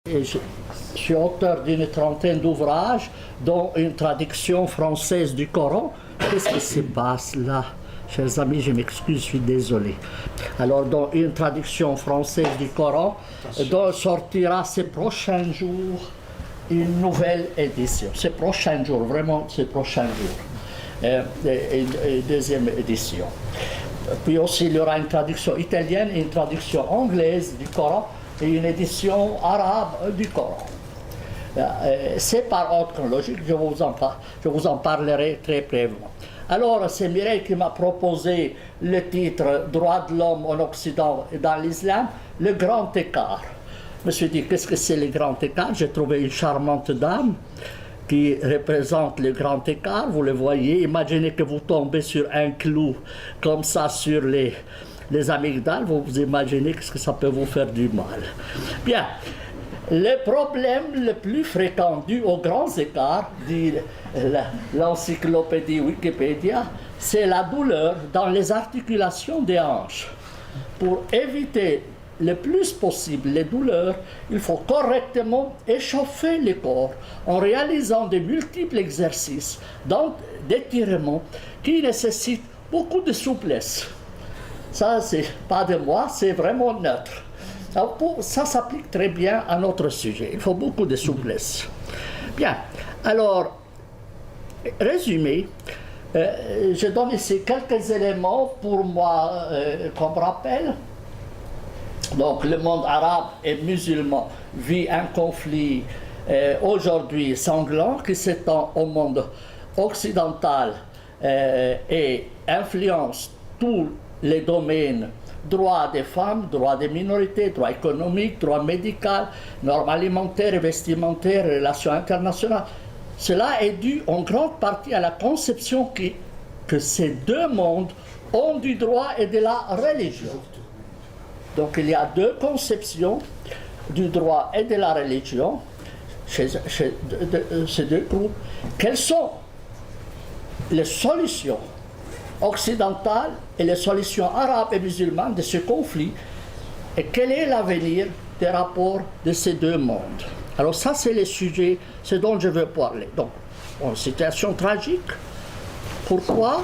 Et je suis auteur d'une trentaine d'ouvrages, dont une traduction française du Coran. Qu'est-ce qui se passe là? Chers amis, je m'excuse, je suis désolé. Alors, dans une traduction française du Coran, dont sortira ces prochains jours une nouvelle édition. Ces prochains jours, vraiment ces prochains jours. Une deuxième édition. Puis aussi, il y aura une traduction italienne et une traduction anglaise du Coran et une édition arabe du Coran. C'est par ordre chronologique, je vous en parlerai très brièvement. Alors, c'est Mireille qui m'a proposé le titre « Droits de l'homme en Occident et dans l'islam, le grand écart ». Je me suis dit, qu'est-ce que c'est le grand écart? J'ai trouvé une charmante dame qui représente le grand écart, vous le voyez. Imaginez que vous tombez sur un clou comme ça sur les amygdales, vous imaginez ce que ça peut vous faire du mal. Bien. Le problème le plus fréquent dû aux grands écarts, dit l'encyclopédie Wikipédia, c'est la douleur dans les articulations des hanches. Pour éviter le plus possible les douleurs, il faut correctement échauffer le corps en réalisant de multiples exercices d'étirement qui nécessitent beaucoup de souplesse. Ça, c'est pas de moi, c'est vraiment neutre. Ça s'applique très bien à notre sujet. Il faut beaucoup de souplesse. Bien. Alors, résumé, je donne ici quelques éléments pour moi comme rappel. Donc, le monde arabe et musulman vit un conflit aujourd'hui sanglant qui s'étend au monde occidental et influence tous les domaines: droits des femmes, droits des minorités, droits économiques, droits médicaux, normes alimentaires et vestimentaires, relations internationales. Cela est dû en grande partie à la conception que ces deux mondes ont du droit et de la religion. Donc il y a deux conceptions du droit et de la religion chez ces deux groupes. Quelles sont les solutions occidentales et les solutions arabes et musulmanes de ce conflit, et quel est l'avenir des rapports de ces deux mondes? Alors ça, c'est le sujet, ce dont je veux parler. Donc, une situation tragique, pourquoi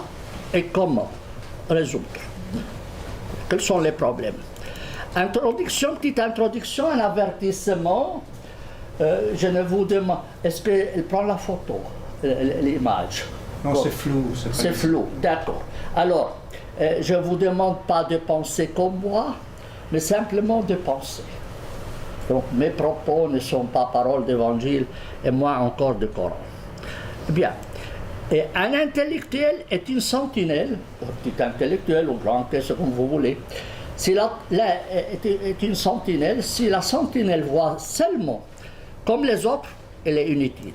et comment résoudre? Quels sont les problèmes? Petite introduction, un avertissement. Je ne vous demande, est-ce qu'elle prend la photo, l'image? Non, bon, c'est flou. C'est flou, d'accord. Alors, je ne vous demande pas de penser comme moi, mais simplement de penser. Donc, mes propos ne sont pas paroles d'évangile, et moins encore de Coran. Bien. Et un intellectuel est une sentinelle, un petit intellectuel ou grand, c'est comme vous voulez. Est une sentinelle, si la sentinelle voit seulement comme les autres, elle est inutile,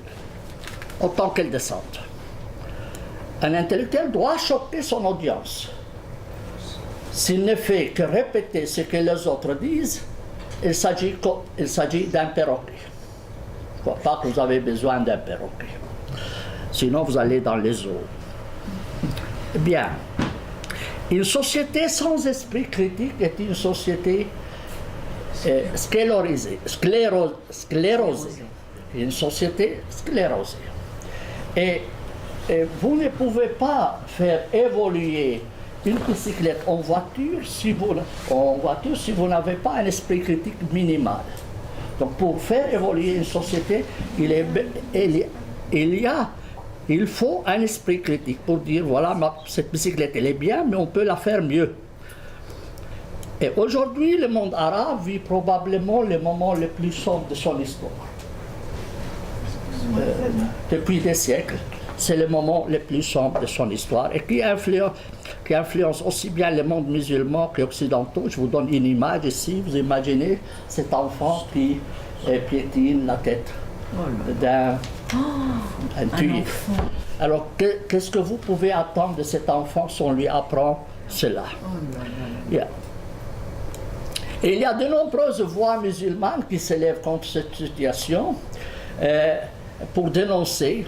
autant qu'elle descende. Un intellectuel doit choquer son audience. S'il ne fait que répéter ce que les autres disent, il s'agit d'un perroquet. Je ne crois pas que vous avez besoin d'un perroquet. Sinon, vous allez dans les eaux. Bien. Une société sans esprit critique est une société sclérosée. Une société sclérosée. Et vous ne pouvez pas faire évoluer une bicyclette en voiture si vous n'avez pas un esprit critique minimal. Donc pour faire évoluer une société, il faut un esprit critique pour dire, voilà, cette bicyclette, elle est bien, mais on peut la faire mieux. Et aujourd'hui, le monde arabe vit probablement le moment le plus sombre de son histoire. Depuis des siècles, c'est le moment le plus sombre de son histoire et qui influence aussi bien le monde musulman qu'occidentaux. Je vous donne une image ici, vous imaginez cet enfant qui piétine la tête d'un tuyau. Alors, qu'est-ce que vous pouvez attendre de cet enfant si on lui apprend cela? Yeah. Et il y a de nombreuses voix musulmanes qui s'élèvent contre cette situation pour dénoncer,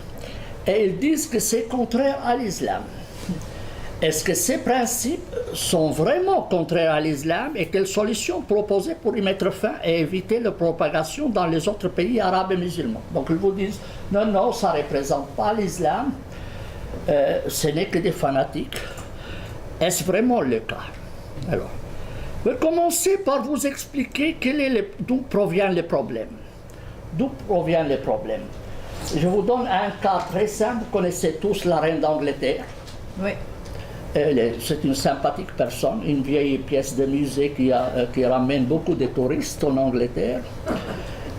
et ils disent que c'est contraire à l'islam. Est-ce que ces principes sont vraiment contraires à l'islam et quelles solutions proposer pour y mettre fin et éviter la propagation dans les autres pays arabes et musulmans? Donc ils vous disent, non, non, ça ne représente pas l'islam, ce n'est que des fanatiques. Est-ce vraiment le cas? Alors, je vais commencer par vous expliquer d'où proviennent les problèmes. D'où proviennent les problèmes? Je vous donne un cas très simple. Vous connaissez tous la reine d'Angleterre. Oui. C'est une sympathique personne, une vieille pièce de musée qui ramène beaucoup de touristes en Angleterre.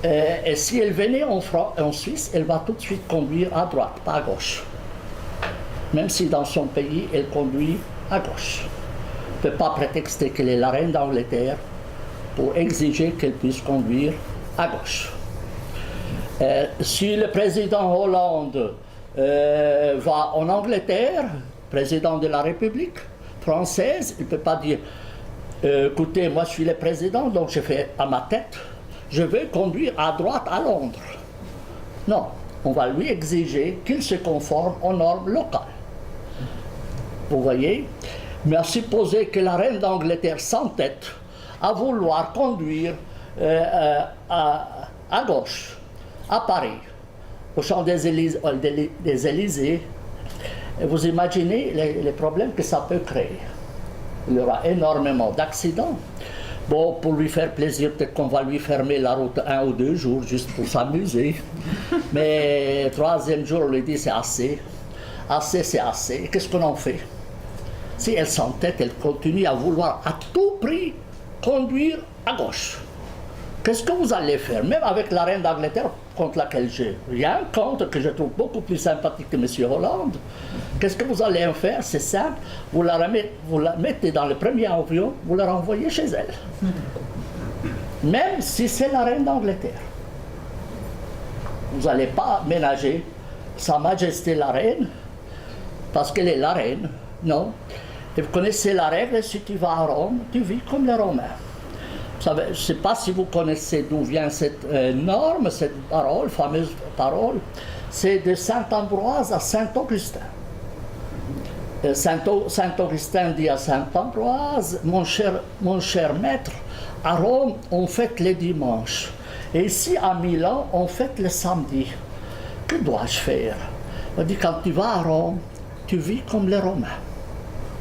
Et si elle venait en Suisse, elle va tout de suite conduire à droite, pas à gauche. Même si dans son pays, elle conduit à gauche. On ne peut pas prétexter qu'elle est la reine d'Angleterre pour exiger qu'elle puisse conduire à gauche. Si le président Hollande va en Angleterre, président de la République française, il ne peut pas dire écoutez, moi je suis le président, donc je fais à ma tête, je vais conduire à droite à Londres. Non, on va lui exiger qu'il se conforme aux normes locales. Vous voyez? Mais à supposer que la reine d'Angleterre s'entête à vouloir conduire à gauche, à Paris, au champ des Élysées, vous imaginez les problèmes que ça peut créer. Il y aura énormément d'accidents. Bon, pour lui faire plaisir, peut-être qu'on va lui fermer la route 1 ou 2 jours, juste pour s'amuser. Mais troisième jour, on lui dit c'est assez. Assez, c'est assez. Qu'est-ce qu'on en fait? Si elle s'entête, elle continue à vouloir à tout prix conduire à gauche. Qu'est-ce que vous allez faire? Même avec la reine d'Angleterre, contre laquelle j'ai rien contre, que je trouve beaucoup plus sympathique que M. Hollande, qu'est-ce que vous allez en faire? C'est simple, vous la mettez dans le premier avion, vous la renvoyez chez elle. Même si c'est la reine d'Angleterre. Vous n'allez pas ménager Sa Majesté la reine, parce qu'elle est la reine, non. Et vous connaissez la règle, si tu vas à Rome, tu vis comme les Romains. Je ne sais pas si vous connaissez d'où vient cette norme, cette parole, fameuse parole. C'est de Saint Ambroise à Saint Augustin. Saint Augustin dit à Saint Ambroise, mon cher maître, à Rome, on fête les dimanches. Et ici, à Milan, on fête le samedi. Que dois-je faire? On dit, quand tu vas à Rome, tu vis comme les Romains.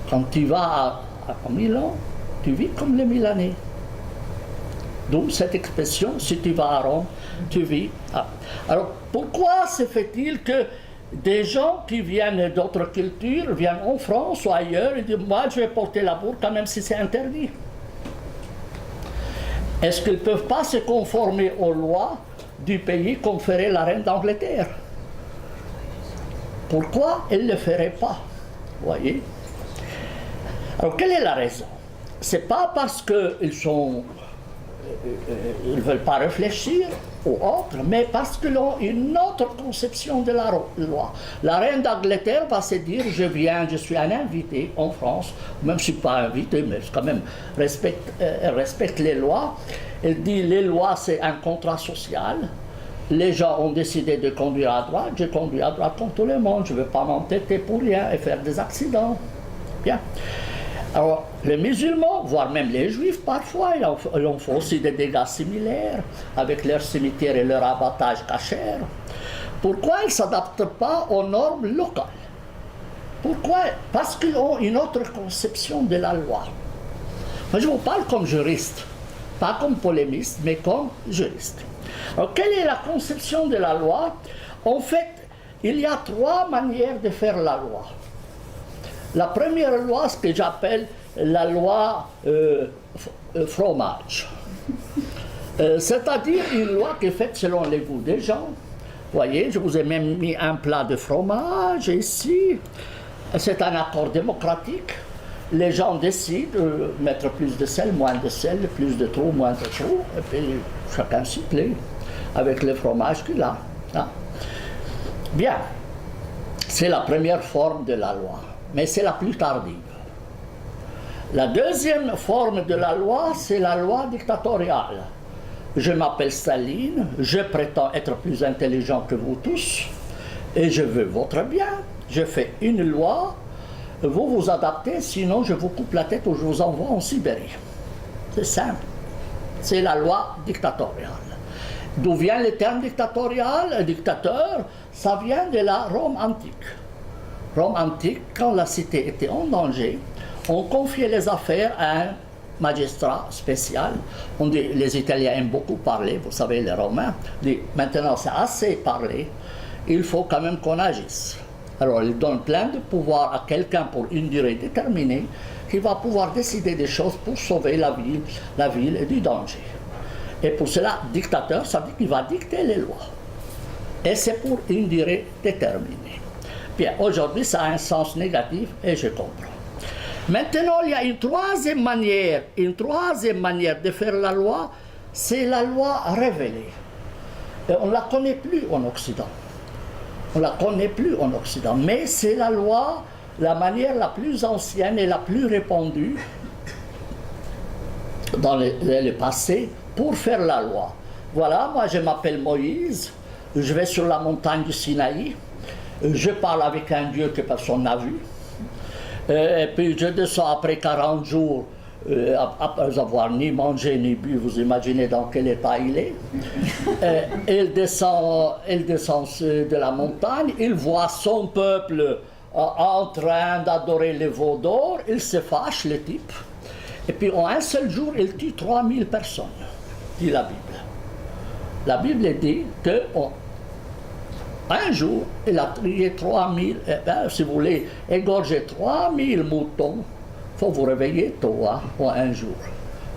Quand tu vas à Milan, tu vis comme les Milanais. D'où cette expression, si tu vas à Rome, tu vis. Alors, pourquoi se fait-il que des gens qui viennent d'autres cultures viennent en France ou ailleurs et disent, moi je vais porter la burqa même si c'est interdit? Est-ce qu'ils ne peuvent pas se conformer aux lois du pays comme ferait la reine d'Angleterre? Pourquoi elle ne le ferait pas? Vous voyez? Alors, quelle est la raison? Ce n'est pas parce qu'ils ne veulent pas réfléchir aux autres, mais parce qu'ils ont une autre conception de la loi. La reine d'Angleterre va se dire, je suis un invité en France, même si je ne suis pas invité, mais quand même, elle respecte les lois. Elle dit, les lois, c'est un contrat social. Les gens ont décidé de conduire à droite, je conduis à droite comme tout le monde, je ne veux pas m'entêter pour rien et faire des accidents. Bien. Alors, les musulmans, voire même les juifs, parfois, ils en font aussi des dégâts similaires avec leurs cimetières et leur abattage cachère. Pourquoi ils ne s'adaptent pas aux normes locales? Pourquoi? Parce qu'ils ont une autre conception de la loi. Moi, je vous parle comme juriste, pas comme polémiste, mais comme juriste. Alors, quelle est la conception de la loi? En fait, il y a 3 manières de faire la loi. La première loi, ce que j'appelle la loi fromage. C'est-à-dire une loi qui est faite selon les goûts des gens. Vous voyez, je vous ai même mis un plat de fromage ici. C'est un accord démocratique. Les gens décident de mettre plus de sel, moins de sel, plus de trop, moins de trop, et puis chacun s'y plaît avec le fromage qu'il a. Hein? Bien, c'est la première forme de la loi, mais c'est la plus tardive. La deuxième forme de la loi, c'est la loi dictatoriale. Je m'appelle Staline, je prétends être plus intelligent que vous tous, et je veux votre bien. Je fais une loi, vous vous adaptez, sinon je vous coupe la tête ou je vous envoie en Sibérie. C'est simple. C'est la loi dictatoriale. D'où vient le terme dictatorial, dictateur? Ça vient de la Rome antique. Rome antique, quand la cité était en danger, on confiait les affaires à un magistrat spécial. On dit, les Italiens aiment beaucoup parler, vous savez, les Romains. Dit, maintenant c'est assez parlé, il faut quand même qu'on agisse. Alors il donne plein de pouvoir à quelqu'un pour une durée déterminée qui va pouvoir décider des choses pour sauver la ville du danger. Et pour cela, dictateur, ça veut dire qu'il va dicter les lois. Et c'est pour une durée déterminée. Bien, aujourd'hui, ça a un sens négatif et je comprends. Maintenant, il y a une troisième manière de faire la loi, c'est la loi révélée. Et on ne la connaît plus en Occident. On ne la connaît plus en Occident, mais c'est la loi, la manière la plus ancienne et la plus répandue dans le passé pour faire la loi. Voilà, moi je m'appelle Moïse, je vais sur la montagne du Sinaï, je parle avec un Dieu que personne n'a vu, et puis je descends après 40 jours, après avoir ni mangé ni bu, vous imaginez dans quel état il est. Il descend de la montagne, il voit son peuple en train d'adorer les veaux d'or, il se fâche, le type, et puis en un seul jour, il tue 3000 personnes, dit la Bible. La Bible dit qu'un jour, il a tué 3000, si vous voulez égorger 3000 moutons, il faut vous réveiller tôt, hein, en un jour.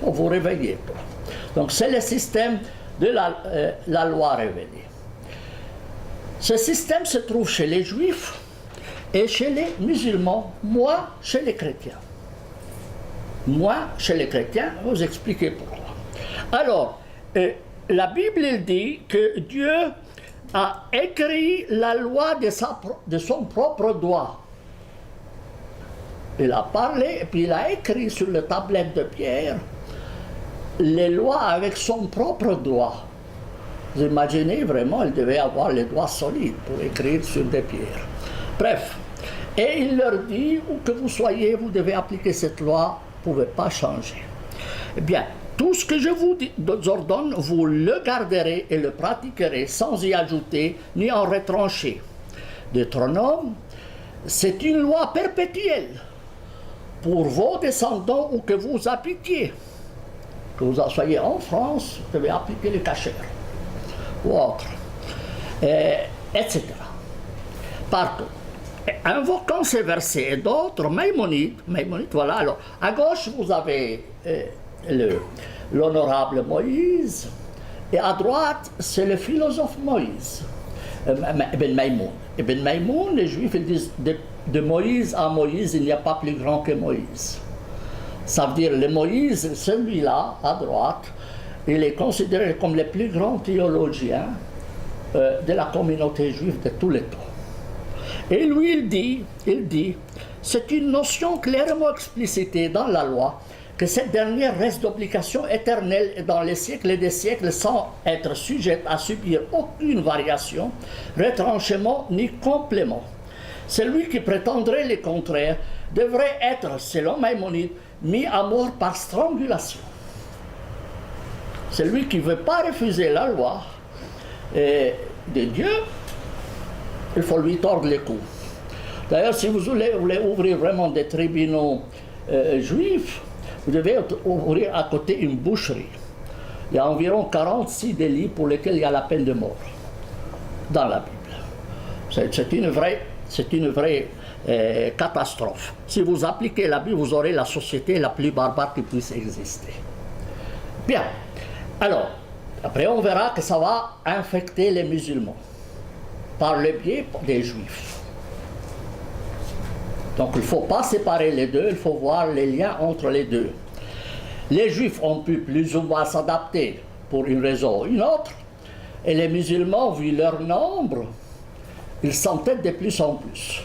Il faut vous réveiller tôt. Donc c'est le système de la loi révélée. Ce système se trouve chez les Juifs et chez les musulmans, moi chez les chrétiens. Moi, chez les chrétiens, je vais vous expliquer pourquoi. Alors, la Bible dit que Dieu a écrit la loi de son propre doigt. Il a parlé et puis il a écrit sur la tablette de pierre les lois avec son propre doigt. Vous imaginez vraiment, il devait avoir les doigts solides pour écrire sur des pierres. Bref, et il leur dit, où que vous soyez, vous devez appliquer cette loi, vous ne pouvez pas changer. Eh bien, tout ce que je vous ordonne, vous le garderez et le pratiquerez sans y ajouter ni en retrancher. Deutéronome, c'est une loi perpétuelle pour vos descendants où que vous habitiez. Que vous soyez en France, vous devez appliquer le kasher ou autre, etc. Partout. Invoquant ces versets et d'autres, Maïmonide, voilà, alors, à gauche, vous avez l'honorable Moïse, et à droite, c'est le philosophe Moïse, Ibn Maïmoun. Ibn Maïmoun, les Juifs, ils disent, de Moïse à Moïse, il n'y a pas plus grand que Moïse. Ça veut dire, le Moïse, celui-là, à droite, il est considéré comme le plus grand théologien de la communauté juive de tous les temps. Et lui, il dit, c'est une notion clairement explicitée dans la loi, que cette dernière reste d'obligation éternelle dans les siècles et des siècles sans être sujette à subir aucune variation, retranchement ni complément. Celui qui prétendrait le contraire devrait être, selon Maïmonide, mis à mort par strangulation. Celui qui ne veut pas refuser la loi de Dieu, il faut lui tordre les cous. D'ailleurs, si vous voulez ouvrir vraiment des tribunaux juifs, vous devez ouvrir à côté une boucherie. Il y a environ 46 délits pour lesquels il y a la peine de mort dans la Bible. C'est une vraie catastrophe. Si vous appliquez la Bible, vous aurez la société la plus barbare qui puisse exister. Bien. Alors, après on verra que ça va infecter les musulmans par le biais des Juifs. Donc il ne faut pas séparer les deux, il faut voir les liens entre les deux. Les Juifs ont pu plus ou moins s'adapter pour une raison ou une autre, et les musulmans, vu leur nombre, ils s'entêtent de plus en plus.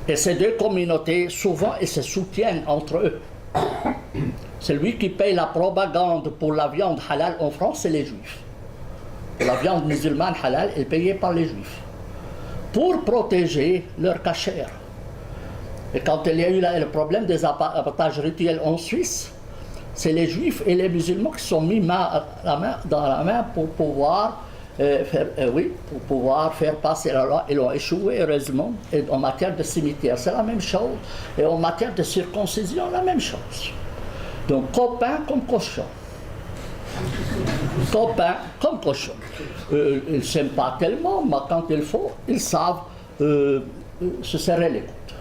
Et ces deux communautés, souvent, ils se soutiennent entre eux. Celui qui paye la propagande pour la viande halal en France, c'est les Juifs. La viande musulmane halal est payée par les Juifs pour protéger leur kasher. Et quand il y a eu le problème des abattages rituels en Suisse, c'est les juifs et les musulmans qui sont mis dans la main pour pouvoir pour pouvoir faire passer la loi. Ils ont échoué, heureusement. Et en matière de cimetière, c'est la même chose. Et en matière de circoncision, la même chose. Donc, copain comme cochon. Copain comme cochon. Ils ne s'aiment pas tellement, mais quand il faut, ils savent se serrer les coudes.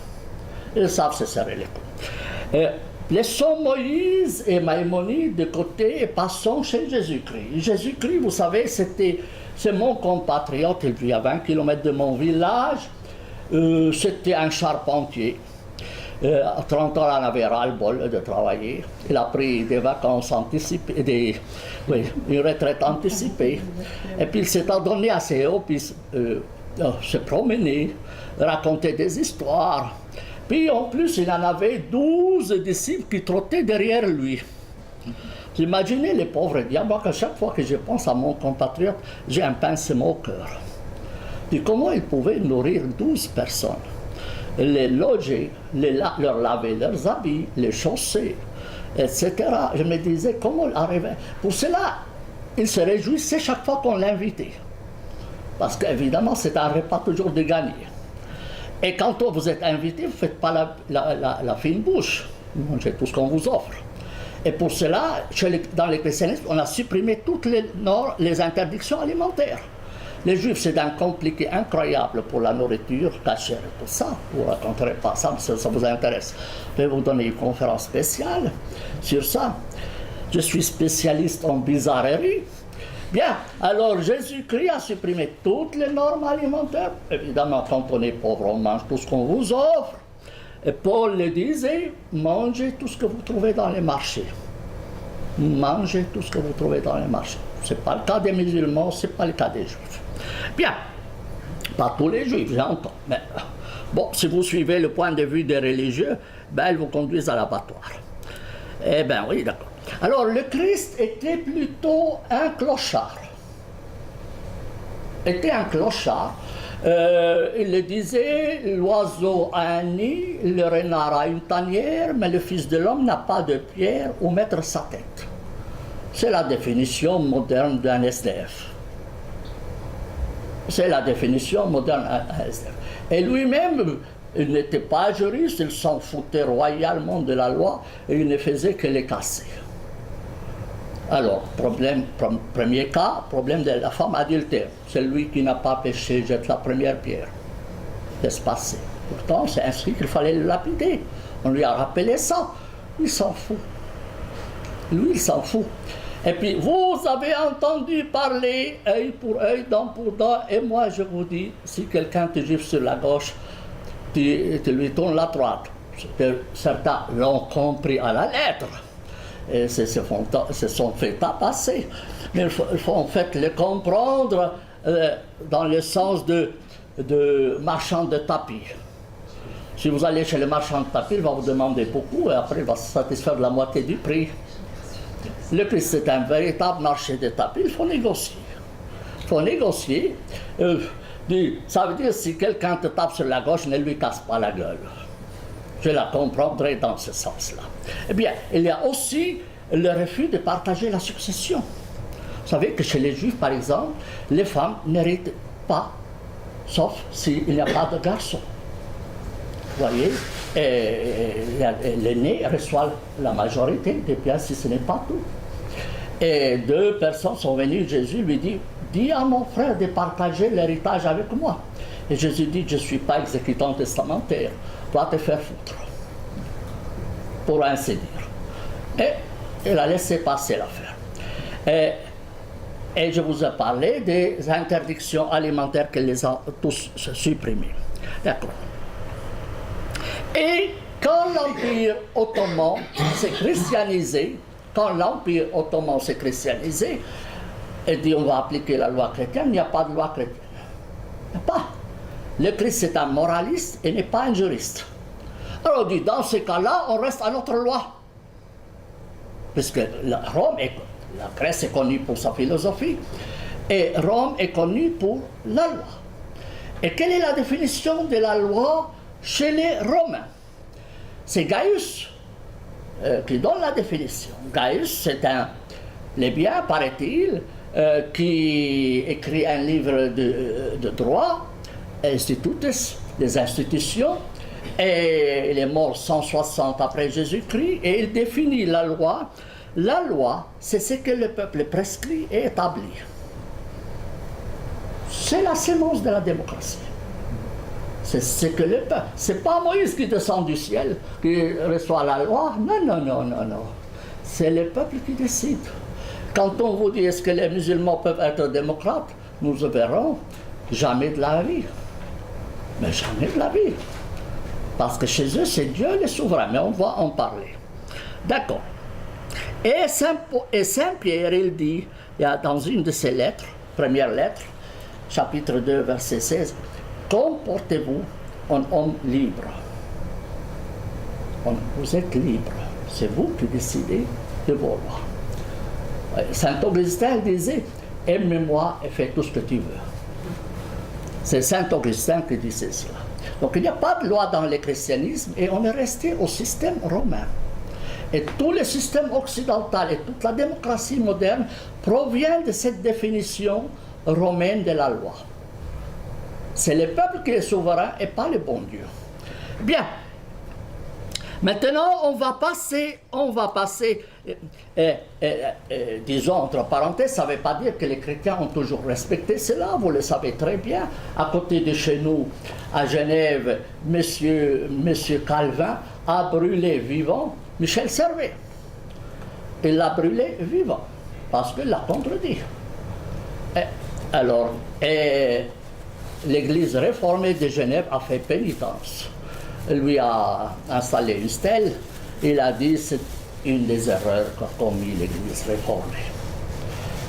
Ils savent se serrer les coudes. Laissons Moïse et Maïmonide de côté et passons chez Jésus-Christ. Jésus-Christ, vous savez, c'est mon compatriote, il vit à 20 km de mon village. C'était un charpentier. À 30 ans, il avait ras-le-bol de travailler. Il a pris des vacances anticipées, une retraite anticipée. Et puis il s'est donné à ses hobbies, se promener, raconter des histoires. Puis en plus, il en avait 12 disciples qui trottaient derrière lui. Vous imaginez les pauvres diables, à chaque fois que je pense à mon compatriote, j'ai un pincement au cœur. Puis comment il pouvait nourrir 12 personnes, les loger, leur laver leurs habits, les chausser, etc. Je me disais, comment il arrivait. Pour cela, il se réjouissait chaque fois qu'on l'invitait. Parce qu'évidemment, c'est un repas toujours de gagner. Et quand vous êtes invité, vous ne faites pas la fine bouche. Vous mangez tout ce qu'on vous offre. Et pour cela, dans le christianisme, on a supprimé toutes les interdictions alimentaires. Les juifs, c'est un compliqué incroyable pour la nourriture, cachère et tout ça. Vous ne raconterez pas ça, si ça vous intéresse. Je vais vous donner une conférence spéciale sur ça. Je suis spécialiste en bizarrerie. Bien, alors Jésus-Christ a supprimé toutes les normes alimentaires. Évidemment, quand on est pauvre, on mange tout ce qu'on vous offre. Et Paul le disait, mangez tout ce que vous trouvez dans les marchés. Mangez tout ce que vous trouvez dans les marchés. Ce n'est pas le cas des musulmans, ce n'est pas le cas des juifs. Bien, pas tous les juifs, j'entends. Mais bon, si vous suivez le point de vue des religieux, ben, ils vous conduisent à l'abattoir. Eh bien oui, d'accord. Alors le Christ était plutôt un clochard. Il le disait, l'oiseau a un nid, le renard a une tanière, mais le Fils de l'homme n'a pas de pierre où mettre sa tête. C'est la définition moderne d'un SDF. C'est la définition moderne d'un SDF. Et lui-même, il n'était pas juriste, il s'en foutait royalement de la loi et il ne faisait que les casser. Alors, premier cas, problème de la femme adultère. Celui qui n'a pas péché jette la première pierre. Laisse passer. Pourtant, c'est inscrit qu'il fallait le lapider. On lui a rappelé ça. Il s'en fout. Lui, il s'en fout. Et puis, vous avez entendu parler œil pour œil, dent pour dent. Et moi, je vous dis, si quelqu'un te gifle sur la gauche, tu lui tournes la droite. Certains l'ont compris à la lettre. Et se sont fait tapasser. Mais il faut en fait le comprendre dans le sens de marchand de tapis. Si vous allez chez le marchand de tapis, il va vous demander beaucoup et après il va se satisfaire de la moitié du prix. Le prix, c'est un véritable marché de tapis, il faut négocier. Il faut négocier. Ça veut dire si quelqu'un te tape sur la gauche, ne lui casse pas la gueule. Je la comprendrai dans ce sens-là. Eh bien, il y a aussi le refus de partager la succession. Vous savez que chez les Juifs, par exemple, les femmes n'héritent pas, sauf s'il n'y a pas de garçon. Vous voyez, l'aîné reçoit la majorité des biens, si ce n'est pas tout. Et 2 personnes sont venues, Jésus lui dit, dis à mon frère de partager l'héritage avec moi. Et Jésus dit, je ne suis pas exécutant testamentaire, va te faire foutre, pour ainsi dire. Et il a laissé passer l'affaire. Et je vous ai parlé des interdictions alimentaires qu'elle les a tous supprimées. D'accord. Et quand l'Empire ottoman s'est christianisé, et dit on va appliquer la loi chrétienne, il n'y a pas de loi chrétienne. Il n'y a pas. Le Christ est un moraliste et n'est pas un juriste. Alors on dit, dans ces cas-là, on reste à notre loi. Puisque la Grèce est connue pour sa philosophie, et Rome est connue pour la loi. Et quelle est la définition de la loi chez les Romains? c'est Gaius qui donne la définition. Gaius, c'est un plébéien, paraît-il, qui écrit un livre de droit, Institutus, des institutions, et il est mort 160 après Jésus-Christ, et il définit la loi. La loi, c'est ce que le peuple prescrit et établit. C'est la sémence de la démocratie. C'est ce que le peuple. C'est pas Moïse qui descend du ciel, qui reçoit la loi. Non, non, non, non, non. C'est le peuple qui décide. Quand on vous dit est-ce que les musulmans peuvent être démocrates, nous verrons jamais de la vie. Mais jamais de la vie. Parce que chez eux, c'est Dieu le souverain. Mais on va en parler. D'accord. Et Saint-Pierre, il dit, il y a dans une de ses lettres, première lettre, chapitre 2, verset 16, comportez-vous en homme libre. Vous êtes libre. C'est vous qui décidez de vos lois. Saint Augustin disait, aime-moi et fais tout ce que tu veux. C'est Saint Augustin qui disait cela. Donc il n'y a pas de loi dans le christianisme et on est resté au système romain. Et tout le système occidental et toute la démocratie moderne provient de cette définition romaine de la loi. C'est le peuple qui est souverain et pas le bon Dieu. Bien. Maintenant, on va passer, disons entre parenthèses, ça ne veut pas dire que les chrétiens ont toujours respecté cela, vous le savez très bien. À côté de chez nous, à Genève, Monsieur Calvin a brûlé vivant Michel Servet. Il l'a brûlé vivant, parce qu'il l'a contredit. Alors, l'Église réformée de Genève a fait pénitence. Il lui a installé une stèle. Il a dit c'est une des erreurs qu'a commis l'Église réformée.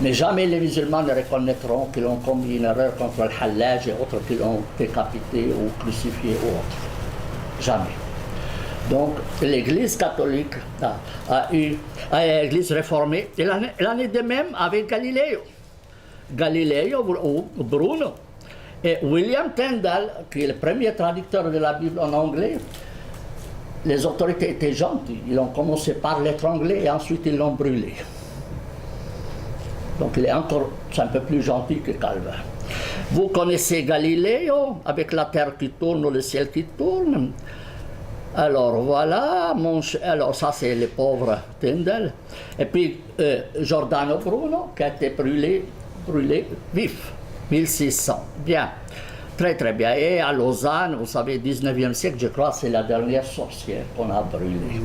Mais jamais les musulmans ne reconnaîtront qu'ils ont commis une erreur contre le Hallaj et autres qui l'ont décapité ou crucifié ou autre. Jamais. Donc l'Église catholique l'Église réformée, et l'année de même avec Galileo ou Bruno. Et William Tyndale, qui est le premier traducteur de la Bible en anglais, les autorités étaient gentilles. Ils ont commencé par l'étrangler et ensuite ils l'ont brûlé. Donc il est encore un peu plus gentil que Calvin. Vous connaissez Galiléo, avec la terre qui tourne ou le ciel qui tourne. Alors voilà, alors ça c'est le pauvre Tyndale. Et puis Giordano Bruno, qui a été brûlé vif. 1600. Bien. Très très bien. Et à Lausanne, vous savez, 19e siècle, je crois, c'est la dernière sorcière qu'on a brûlée.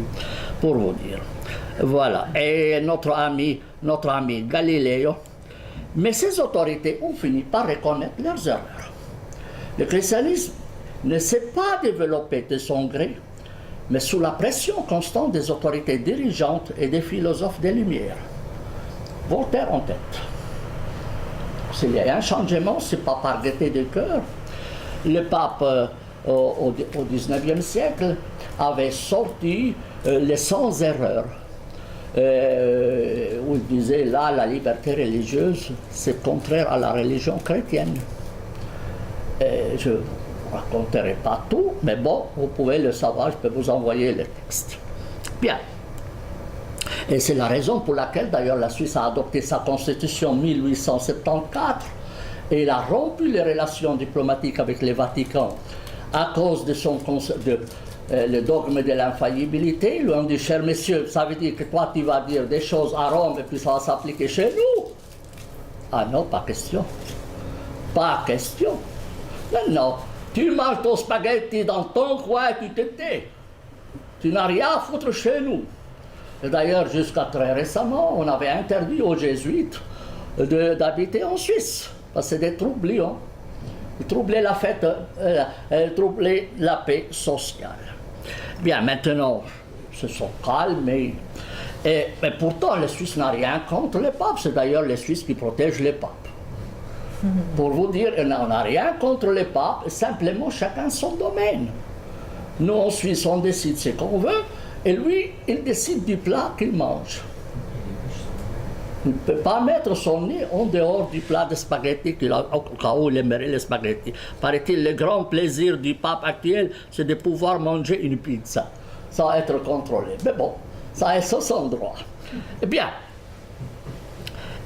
Pour vous dire. Voilà. Et notre ami Galiléo. Mais ces autorités ont fini par reconnaître leurs erreurs. Le christianisme ne s'est pas développé de son gré, mais sous la pression constante des autorités dirigeantes et des philosophes des Lumières. Voltaire en tête. S'il y a un changement, ce n'est pas par gaieté de cœur. Le pape, au XIXe siècle, avait sorti les 100 erreurs, où il disait, là, la liberté religieuse, c'est contraire à la religion chrétienne. Je ne vous raconterai pas tout, mais bon, vous pouvez le savoir, je peux vous envoyer le texte. Bien. Et c'est la raison pour laquelle, d'ailleurs, la Suisse a adopté sa constitution en 1874 et il a rompu les relations diplomatiques avec le Vatican à cause de le dogme de l'infaillibilité. Ils lui ont dit, cher monsieur, ça veut dire que toi, tu vas dire des choses à Rome et puis ça va s'appliquer chez nous. Ah non, pas question. Pas question. Non, non. Tu manges ton spaghetti dans ton coin et tu te tais. Tu n'as rien à foutre chez nous. Et d'ailleurs, jusqu'à très récemment, on avait interdit aux jésuites d'habiter en Suisse, parce que c'est des troublions. Ils troublaient la fête, troublaient la paix sociale. Bien, maintenant, ils se sont calmés. Mais pourtant, les Suisses n'ont rien contre les papes. C'est d'ailleurs les Suisses qui protègent les papes. Pour vous dire, on n'a rien contre les papes, simplement chacun son domaine. Nous, en Suisse, on décide ce qu'on veut. Et lui, il décide du plat qu'il mange. Il ne peut pas mettre son nez en dehors du plat de spaghettis qu'il a, au cas où il aimerait les spaghettis. Paraît-il, le grand plaisir du pape actuel, c'est de pouvoir manger une pizza. sans être contrôlé. Mais bon, ça a son droit. Eh bien,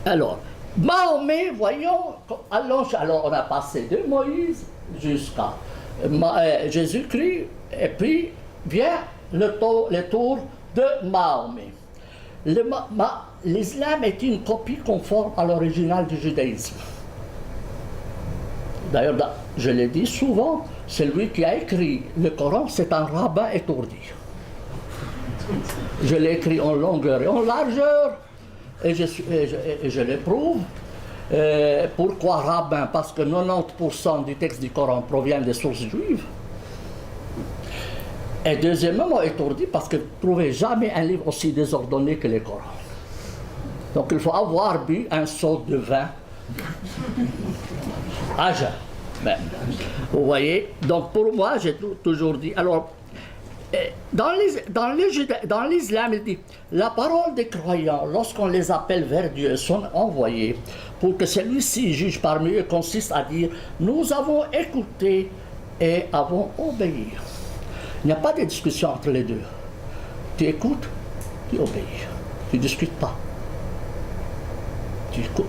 alors, Mahomet, voyons, alors on a passé de Moïse jusqu'à Jésus-Christ, et puis vient le tour de Mahomet. L'islam est une copie conforme à l'original du judaïsme. D'ailleurs, je l'ai dit souvent, celui qui a écrit le Coran, c'est un rabbin étourdi. Je l'ai écrit en longueur et en largeur, et je l'éprouve. Pourquoi rabbin? Parce que 90% du texte du Coran provient des sources juives. Et deuxièmement, étourdi parce que vous ne trouvez jamais un livre aussi désordonné que le Coran. Donc il faut avoir bu un seau de vin à jeun même. Vous voyez? Donc pour moi, j'ai toujours dit... Alors, dans l'islam, il dit, la parole des croyants, lorsqu'on les appelle vers Dieu, sont envoyés pour que celui-ci juge parmi eux, consiste à dire, nous avons écouté et avons obéi. Il n'y a pas de discussion entre les deux. Tu écoutes, tu obéis. Tu ne discutes pas.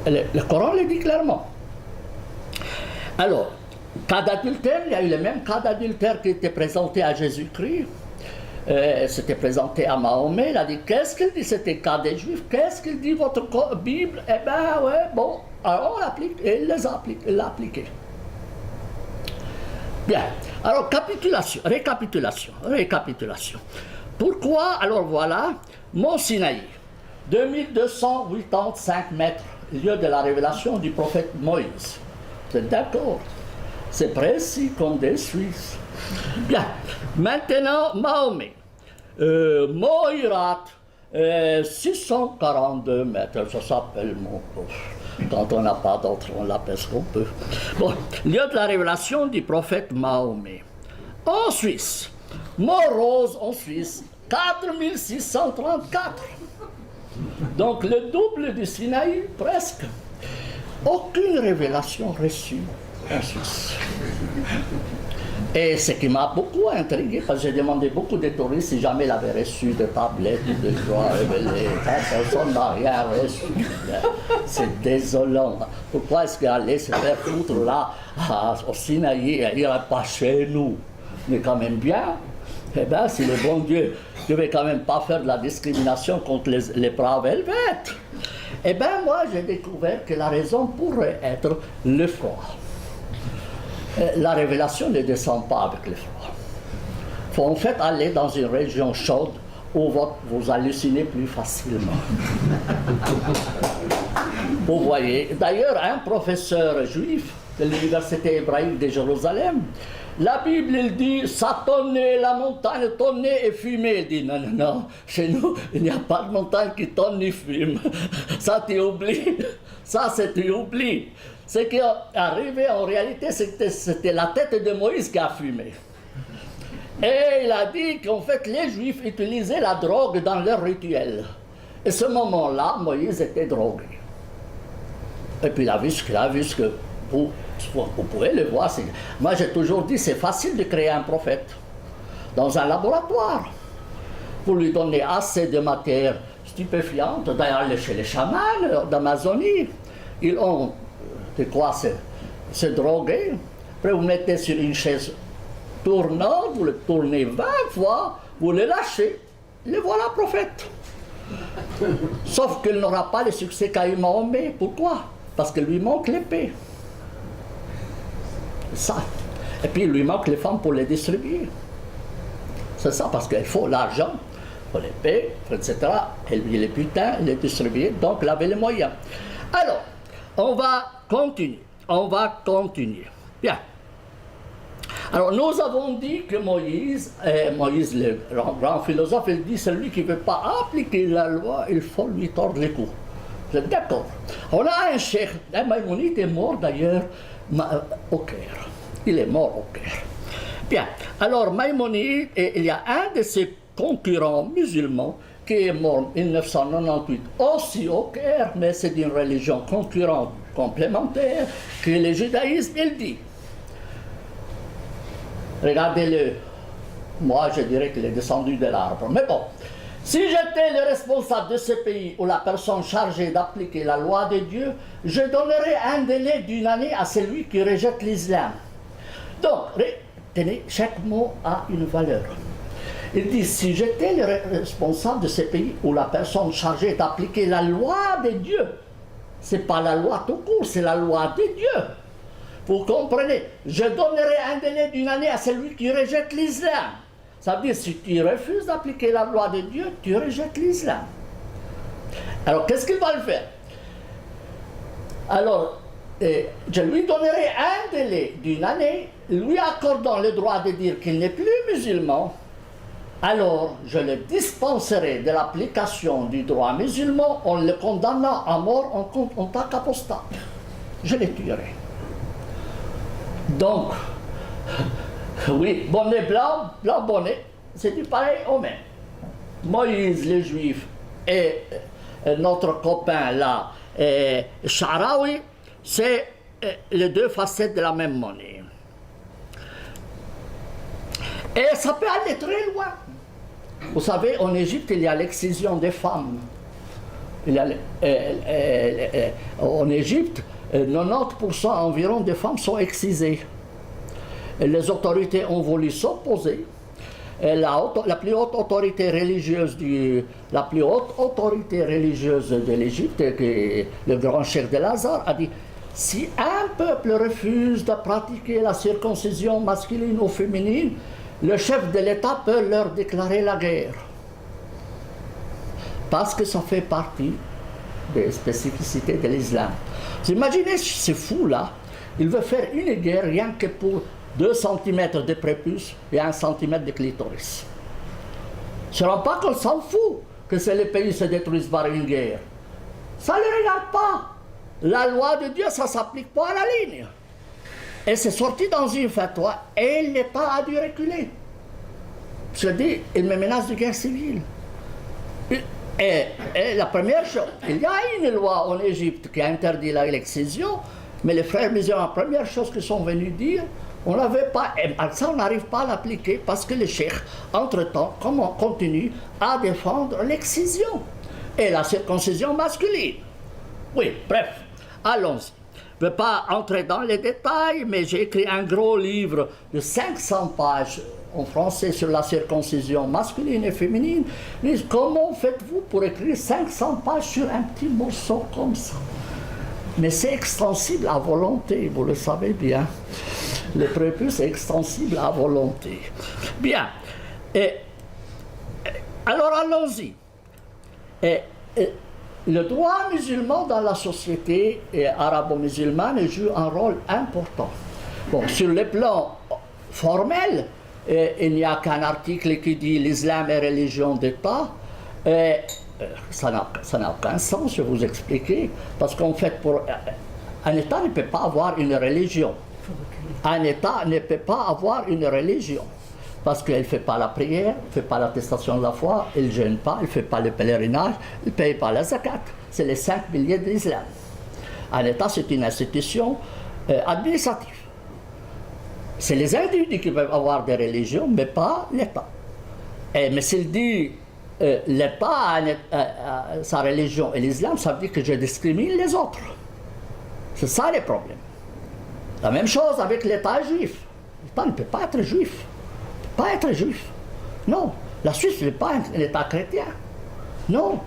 Le Coran le dit clairement. Alors, cas d'adultère, il y a eu le même cas d'adultère qui était présenté à Jésus-Christ. C'était présenté à Mahomet. Il a dit, qu'est-ce qu'il dit? C'était cas des Juifs. Qu'est-ce qu'il dit votre Bible? Eh bien, ouais, bon, alors on l'applique. Et il l'a appliqué. Bien, alors récapitulation. Pourquoi, alors voilà, Mont Sinaï, 2285 mètres, lieu de la révélation du prophète Moïse. Vous êtes d'accord? C'est précis comme des Suisses. Bien, maintenant Mahomet, Moïrat, 642 mètres, ça s'appelle mon poche. Quand on n'a pas d'autre, on l'appelle ce qu'on peut. Bon, lieu de la révélation du prophète Mahomet. En Suisse, Mont-Rose en Suisse, 4634. Donc le double du Sinaï, presque. Aucune révélation reçue en Suisse. Et ce qui m'a beaucoup intrigué, parce que j'ai demandé beaucoup de touristes si jamais ils avaient reçu de tablettes ou de joie révélées. Personne n'a rien reçu. C'est désolant. Pourquoi est-ce qu'il allait se faire foutre là, au Sinaï, et il n'ira pas chez nous? Mais quand même bien. Eh bien, si le bon Dieu ne devait quand même pas faire de la discrimination contre les braves Helvètes. Eh bien, moi, j'ai découvert que la raison pourrait être le froid. La révélation ne descend pas avec le froid. Il faut en fait aller dans une région chaude où vous hallucinez plus facilement. Vous voyez, d'ailleurs, un professeur juif de l'université hébraïque de Jérusalem, la Bible, il dit, ça tonnait, la montagne tonnait et fumait. Il dit, non, non, non, chez nous, il n'y a pas de montagne qui tonne ni fume. Ça, tu oublies. Ça, c'est tu oublies. Ce qui est arrivé en réalité, c'était la tête de Moïse qui a fumé. Et il a dit qu'en fait, les Juifs utilisaient la drogue dans leur rituel. Et ce moment-là, Moïse était drogué. Et puis il a vu ce qu'il a vu, ce que vous pouvez le voir. Moi, j'ai toujours dit, c'est facile de créer un prophète dans un laboratoire. Vous lui donnez assez de matière stupéfiante. D'ailleurs, chez les chamans d'Amazonie, ils ont de quoi se droguer. Après, vous mettez sur une chaise tournante, vous le tournez 20 fois, vous le lâchez, le voilà prophète. Sauf qu'il n'aura pas le succès qu'a eu Mahomet. Pourquoi? Parce qu'il lui manque l'épée. Ça. Et puis il lui manque les femmes pour les distribuer. C'est ça, parce qu'il faut l'argent, il faut l'épée, etc. Et lui, les putains, il les distribuer, donc il avait les moyens. Alors, on va continuer. Bien. Alors, nous avons dit que Moïse, le grand philosophe, il dit, celui qui ne veut pas appliquer la loi, il faut lui tordre les cous. Vous êtes d'accord? On a un cheikh, un Maïmonide est mort d'ailleurs au Caire. Il est mort au Caire. Bien, alors Maïmonide, il y a un de ses concurrents musulmans qui est mort en 1998 aussi au Caire, mais c'est d'une religion concurrente complémentaire, que le judaïsme, il dit. Regardez-le. Moi, je dirais qu'il est descendu de l'arbre. Mais bon, si j'étais le responsable de ce pays ou la personne chargée d'appliquer la loi de Dieu, je donnerais un délai d'une année à celui qui rejette l'islam. Donc, retenez, chaque mot a une valeur. Il dit, si j'étais le responsable de ce pays ou la personne chargée d'appliquer la loi de Dieu, ce n'est pas la loi tout court, c'est la loi de Dieu. Vous comprenez? Je donnerai un délai d'une année à celui qui rejette l'islam. Ça veut dire, si tu refuses d'appliquer la loi de Dieu, tu rejettes l'islam. Alors, qu'est-ce qu'il va le faire? Alors, je lui donnerai un délai d'une année, lui accordant le droit de dire qu'il n'est plus musulman. Alors, je le dispenserai de l'application du droit musulman en le condamnant à mort en tant qu'apostat. Je le tuerai. Donc, oui, bonnet blanc, blanc bonnet, c'est du pareil au même. Moïse, les Juifs, et notre copain là, Sha'rawi, c'est les deux facettes de la même monnaie. Et ça peut aller très loin. Vous savez, en Égypte, il y a l'excision des femmes. En Égypte, 90% environ des femmes sont excisées. Et les autorités ont voulu s'opposer. La plus haute autorité religieuse de l'Égypte, le grand cheikh de Lazare, a dit: si un peuple refuse de pratiquer la circoncision masculine ou féminine, le chef de l'État peut leur déclarer la guerre. Parce que ça fait partie des spécificités de l'islam. Vous imaginez ce fou-là, il veut faire une guerre rien que pour 2 cm de prépuce et 1 cm de clitoris. Il ne se rend pas qu'on s'en fout que les pays se détruisent par une guerre. Ça ne le regarde pas. La loi de Dieu, ça ne s'applique pas à la ligne. Et c'est sorti dans une fatwa et l'État a dû reculer. Je dis, il me menace de guerre civile. Et la première chose, il y a une loi en Égypte qui a interdit l'excision, mais les frères musulmans, la première chose qu'ils sont venus dire, on n'avait pas, et ça on n'arrive pas à l'appliquer parce que les cheikhs, entre-temps, continuent à défendre l'excision et la circoncision masculine. Oui, bref, allons-y. Je ne vais pas entrer dans les détails, mais j'ai écrit un gros livre de 500 pages en français sur la circoncision masculine et féminine. Comment faites-vous pour écrire 500 pages sur un petit morceau comme ça? Mais c'est extensible à volonté, vous le savez bien. Le prépuce est extensible à volonté. Bien. Alors allons-y. Le droit musulman dans la société arabo-musulmane joue un rôle important. Bon, sur le plan formel, il n'y a qu'un article qui dit l'islam est religion d'État. Ça n'a aucun sens, je vais vous expliquer. Parce qu'en fait, un État ne peut pas avoir une religion. Un État ne peut pas avoir une religion. Parce qu'elle ne fait pas la prière, elle ne fait pas l'attestation de la foi, elle ne jeûne pas, elle ne fait pas le pèlerinage, elle ne paye pas la zakat. C'est les 5 piliers de l'islam. Un État, c'est une institution administrative. C'est les individus qui peuvent avoir des religions, mais pas l'État. Mais s'il dit l'État a sa religion et l'islam, ça veut dire que je discrimine les autres. C'est ça le problème. La même chose avec l'État juif. L'État ne peut pas être juif. Pas être juif. Non. La Suisse n'est pas un État chrétien. Non.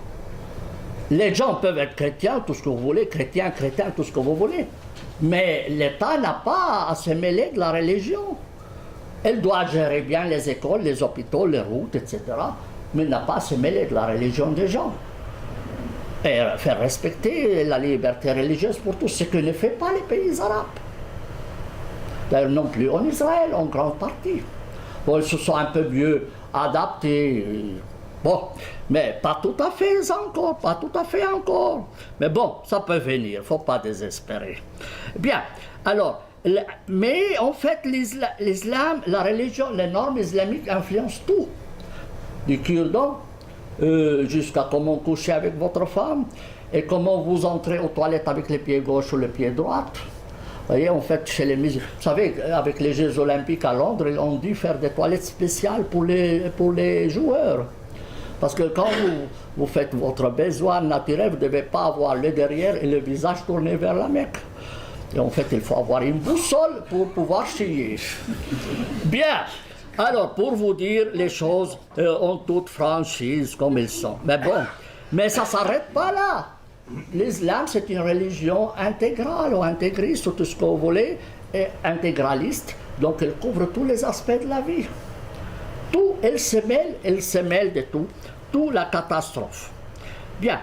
Les gens peuvent être chrétiens, tout ce que vous voulez, chrétiens, tout ce que vous voulez. Mais l'État n'a pas à se mêler de la religion. Elle doit gérer bien les écoles, les hôpitaux, les routes, etc. Mais n'a pas à se mêler de la religion des gens. Et faire respecter la liberté religieuse pour tous, ce que ne fait pas les pays arabes. D'ailleurs, non plus en Israël, en grande partie. Bon, ils se sont un peu mieux adaptés. Bon, mais pas tout à fait encore, pas tout à fait encore. Mais bon, ça peut venir, il ne faut pas désespérer. Bien, alors, mais en fait, l'islam, la religion, les normes islamiques influencent tout. Du cure-dent jusqu'à comment coucher avec votre femme et comment vous entrez aux toilettes avec le pied gauche ou le pied droit. voyez, en fait, chez les musulmans, vous savez, avec les Jeux Olympiques à Londres, ils ont dû faire des toilettes spéciales pour les joueurs. Parce que quand vous faites votre besoin naturel, vous ne devez pas avoir le derrière et le visage tourné vers la Mecque. Et en fait, il faut avoir une boussole pour pouvoir chier. Bien. Alors, pour vous dire les choses en toute franchise comme elles sont. Mais bon, mais ça ne s'arrête pas là. L'islam, c'est une religion intégrale ou intégriste, ou tout ce que vous voulez, et intégraliste. Donc, elle couvre tous les aspects de la vie. Tout, elle se mêle de tout. Tout la catastrophe. Bien.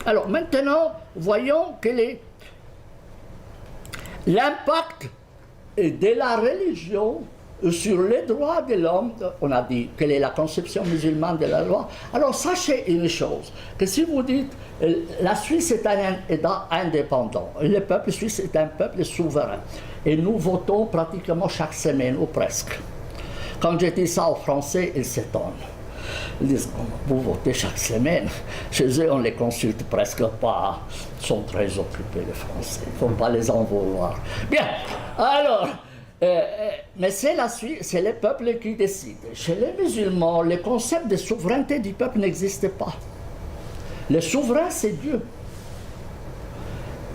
Alors, maintenant, voyons quel est l'impact de la religion sur les droits de l'homme. On a dit quelle est la conception musulmane de la loi. Alors sachez une chose, que si vous dites la Suisse est un État indépendant, le peuple suisse est un peuple souverain, et nous votons pratiquement chaque semaine, ou presque. Quand je dis ça aux Français, ils s'étonnent. Ils disent, vous votez chaque semaine. Chez eux, on ne les consulte presque pas. Ils sont très occupés, les Français. Il ne faut pas les en vouloir. Bien, alors, mais c'est la Suisse, c'est le peuple qui décide. Chez les musulmans, le concept de souveraineté du peuple n'existe pas. Le souverain, c'est Dieu.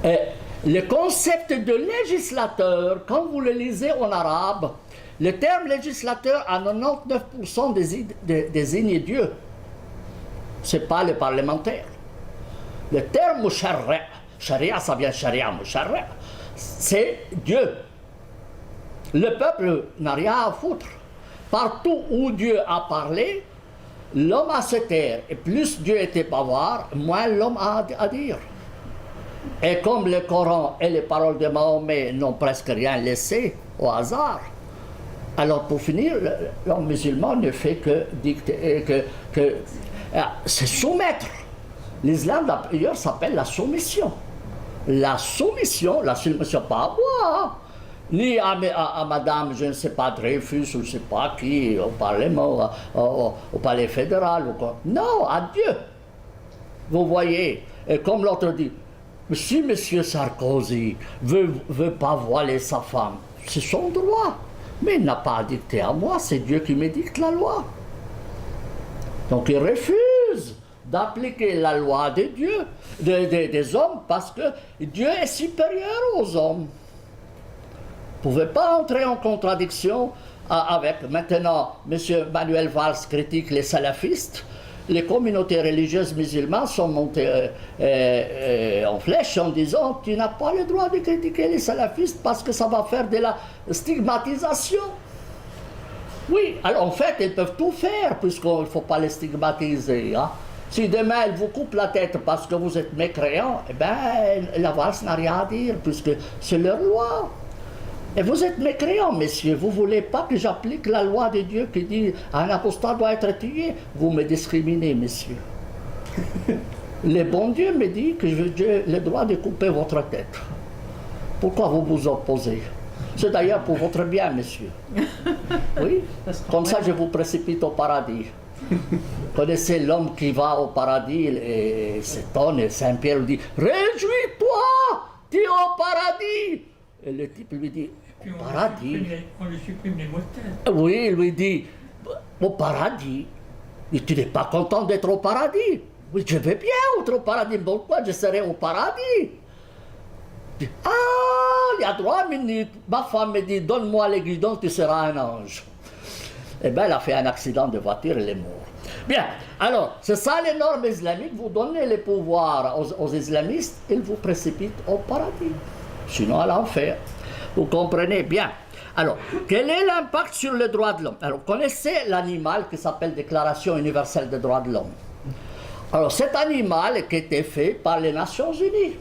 Et le concept de législateur, quand vous le lisez en arabe, le terme législateur, à 99% désigne Dieu. Ce n'est pas le parlementaire. Le terme musharra', sharia, ça vient sharia, musharra', c'est Dieu. Le peuple n'a rien à foutre. Partout où Dieu a parlé, l'homme a se taire. Et plus Dieu était bavard, moins l'homme a à dire. Et comme le Coran et les paroles de Mahomet n'ont presque rien laissé au hasard, alors pour finir, l'homme musulman ne fait que dicter, se soumettre. L'islam d'ailleurs s'appelle la soumission. La soumission, pas à moi, ni à madame, je ne sais pas, Dreyfus, ou je ne sais pas qui, au Parlement, au Palais fédéral, ou quoi. Non, à Dieu. Vous voyez, et comme l'autre dit, si M. Sarkozy veut pas voiler sa femme, c'est son droit. Mais il n'a pas à dicter à moi, c'est Dieu qui me dicte la loi. Donc il refuse d'appliquer la loi de Dieu, des hommes, parce que Dieu est supérieur aux hommes. Vous ne pouvez pas entrer en contradiction avec, maintenant, M. Manuel Valls critique les salafistes. Les communautés religieuses musulmanes sont montées en flèche en disant « Tu n'as pas le droit de critiquer les salafistes parce que ça va faire de la stigmatisation. » Oui, alors en fait, ils peuvent tout faire puisqu'il ne faut pas les stigmatiser. Hein. Si demain, ils vous coupent la tête parce que vous êtes mécréant, eh bien, la Valls n'a rien à dire puisque c'est leur loi. Et vous êtes mécréants, messieurs, vous ne voulez pas que j'applique la loi de Dieu qui dit un apostat doit être tué. Vous me discriminez, messieurs. Le bon Dieu me dit que j'ai le droit de couper votre tête. Pourquoi vous vous opposez? C'est d'ailleurs pour votre bien, messieurs. Oui, comme ça je vous précipite au paradis. Vous connaissez l'homme qui va au paradis et s'étonne, et Saint-Pierre lui dit « Réjouis-toi, tu es au paradis !» Et le type lui dit, au paradis. On lui supprime les mots de tête. Oui, il lui dit, au paradis. Et tu n'es pas content d'être au paradis? Oui, je vais bien être au paradis. Pourquoi je serai au paradis? Ah, il y a 3 minutes. Ma femme me dit, donne-moi les guidons, tu seras un ange. Eh bien, elle a fait un accident de voiture, elle est morte. Bien, alors, c'est ça les normes islamiques. Vous donnez les pouvoirs aux islamistes, ils vous précipitent au paradis. Sinon à l'enfer. Vous comprenez bien. Alors, quel est l'impact sur les droits de l'homme? Alors, vous connaissez l'animal qui s'appelle Déclaration universelle des droits de l'homme. Alors, cet animal qui a été fait par les Nations Unies.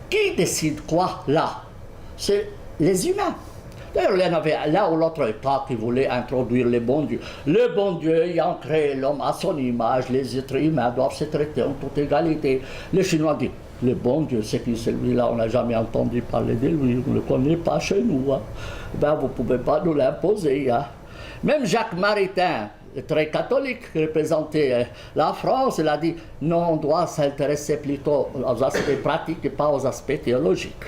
Qui décide quoi là? C'est les humains. D'ailleurs, il y en avait l'un ou l'autre État qui voulait introduire le bon Dieu. Le bon Dieu ayant créé l'homme à son image, les êtres humains doivent se traiter en toute égalité. Les Chinois disent, le bon Dieu, c'est qui celui-là? On n'a jamais entendu parler de lui, on ne le connaît pas chez nous. Hein. Ben, vous ne pouvez pas nous l'imposer. Hein. Même Jacques Maritain, très catholique, qui représentait la France, il a dit, non, on doit s'intéresser plutôt aux aspects pratiques et pas aux aspects théologiques.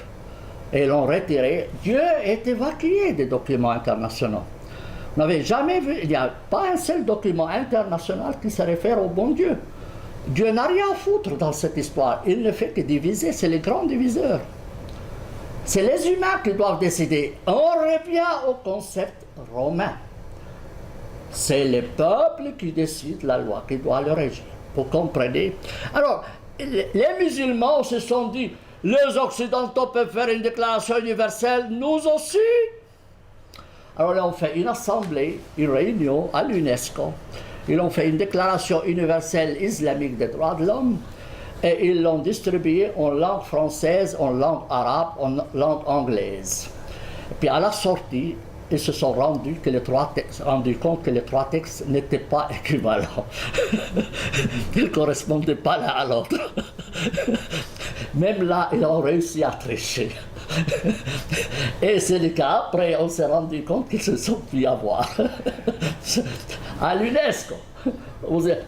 et l'ont retiré. Dieu est évacué des documents internationaux. Vous n'avez jamais vu, il n'y a pas un seul document international qui se réfère au bon Dieu. Dieu n'a rien à foutre dans cette histoire. Il ne fait que diviser, c'est les grands diviseurs. C'est les humains qui doivent décider. On revient au concept romain. C'est les peuples qui décident la loi qui doit le régir. Vous comprenez? Alors, les musulmans se sont dit, les Occidentaux peuvent faire une déclaration universelle, nous aussi. Alors, ils ont fait une assemblée, une réunion à l'UNESCO. Ils ont fait une déclaration universelle islamique des droits de l'homme et ils l'ont distribuée en langue française, en langue arabe, en langue anglaise. Et puis à la sortie, ils se sont rendus compte que les trois textes n'étaient pas équivalents. Ils ne correspondaient pas l'un à l'autre. Même là, ils ont réussi à tricher. Et c'est le cas, après on s'est rendu compte qu'ils se sont pu avoir à l'UNESCO.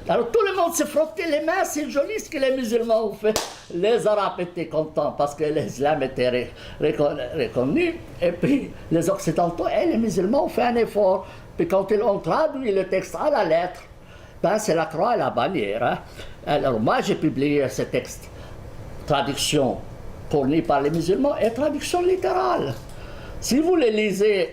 Alors tout le monde s'est frotté les mains, c'est joli ce que les musulmans ont fait. Les Arabes étaient contents parce que l'islam était reconnu, et puis les Occidentaux et les musulmans ont fait un effort. Puis quand ils ont traduit le texte à la lettre, ben c'est la croix et la bannière. Hein. Alors moi j'ai publié ce texte, traduction fournie par les musulmans et traduction littérale. Si vous les lisez,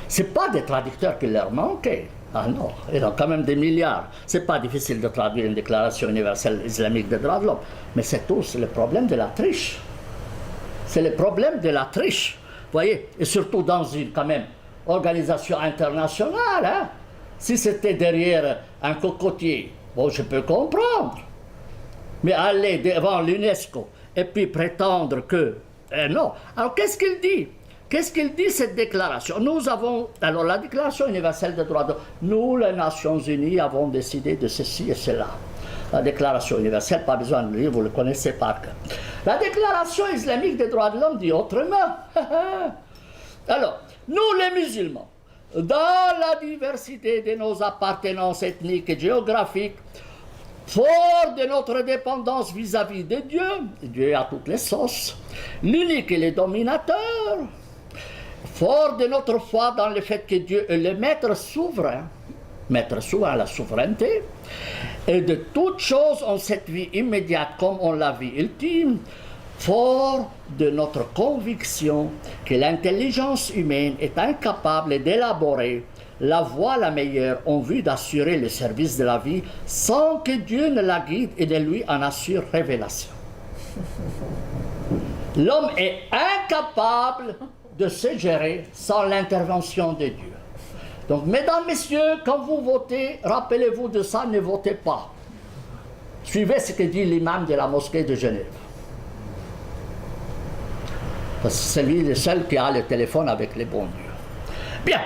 c'est pas des traducteurs qui leur manquaient. Ah non, ils ont quand même des milliards. C'est pas difficile de traduire une déclaration universelle islamique des droits de l'homme, mais c'est tous le problème de la triche. C'est le problème de la triche, voyez, et surtout dans une quand même organisation internationale. Hein? Si c'était derrière un cocotier, bon, je peux comprendre. Mais aller devant l'UNESCO et puis prétendre que... non. Alors qu'est-ce qu'il dit? Qu'est-ce qu'il dit cette déclaration? Nous avons... Alors la déclaration universelle des droits de l'homme, nous les Nations Unies avons décidé de ceci et cela. La déclaration universelle, pas besoin de lire, vous le connaissez par cœur. La déclaration islamique des droits de l'homme dit autrement. Alors, nous les musulmans, dans la diversité de nos appartenances ethniques et géographiques, fort de notre dépendance vis-à-vis de Dieu, Dieu a toutes les sauces, l'unique et le dominateur, fort de notre foi dans le fait que Dieu est le maître souverain à la souveraineté, et de toutes choses en cette vie immédiate comme en la vie ultime, fort de notre conviction que l'intelligence humaine est incapable d'élaborer la voie la meilleure en vue d'assurer le service de la vie sans que Dieu ne la guide et ne lui en assure révélation. L'homme est incapable de se gérer sans l'intervention de Dieu. Donc, mesdames, messieurs, quand vous votez, rappelez-vous de ça, ne votez pas. Suivez ce que dit l'imam de la mosquée de Genève. Parce que c'est lui le seul qui a le téléphone avec les bons dieux. Bien.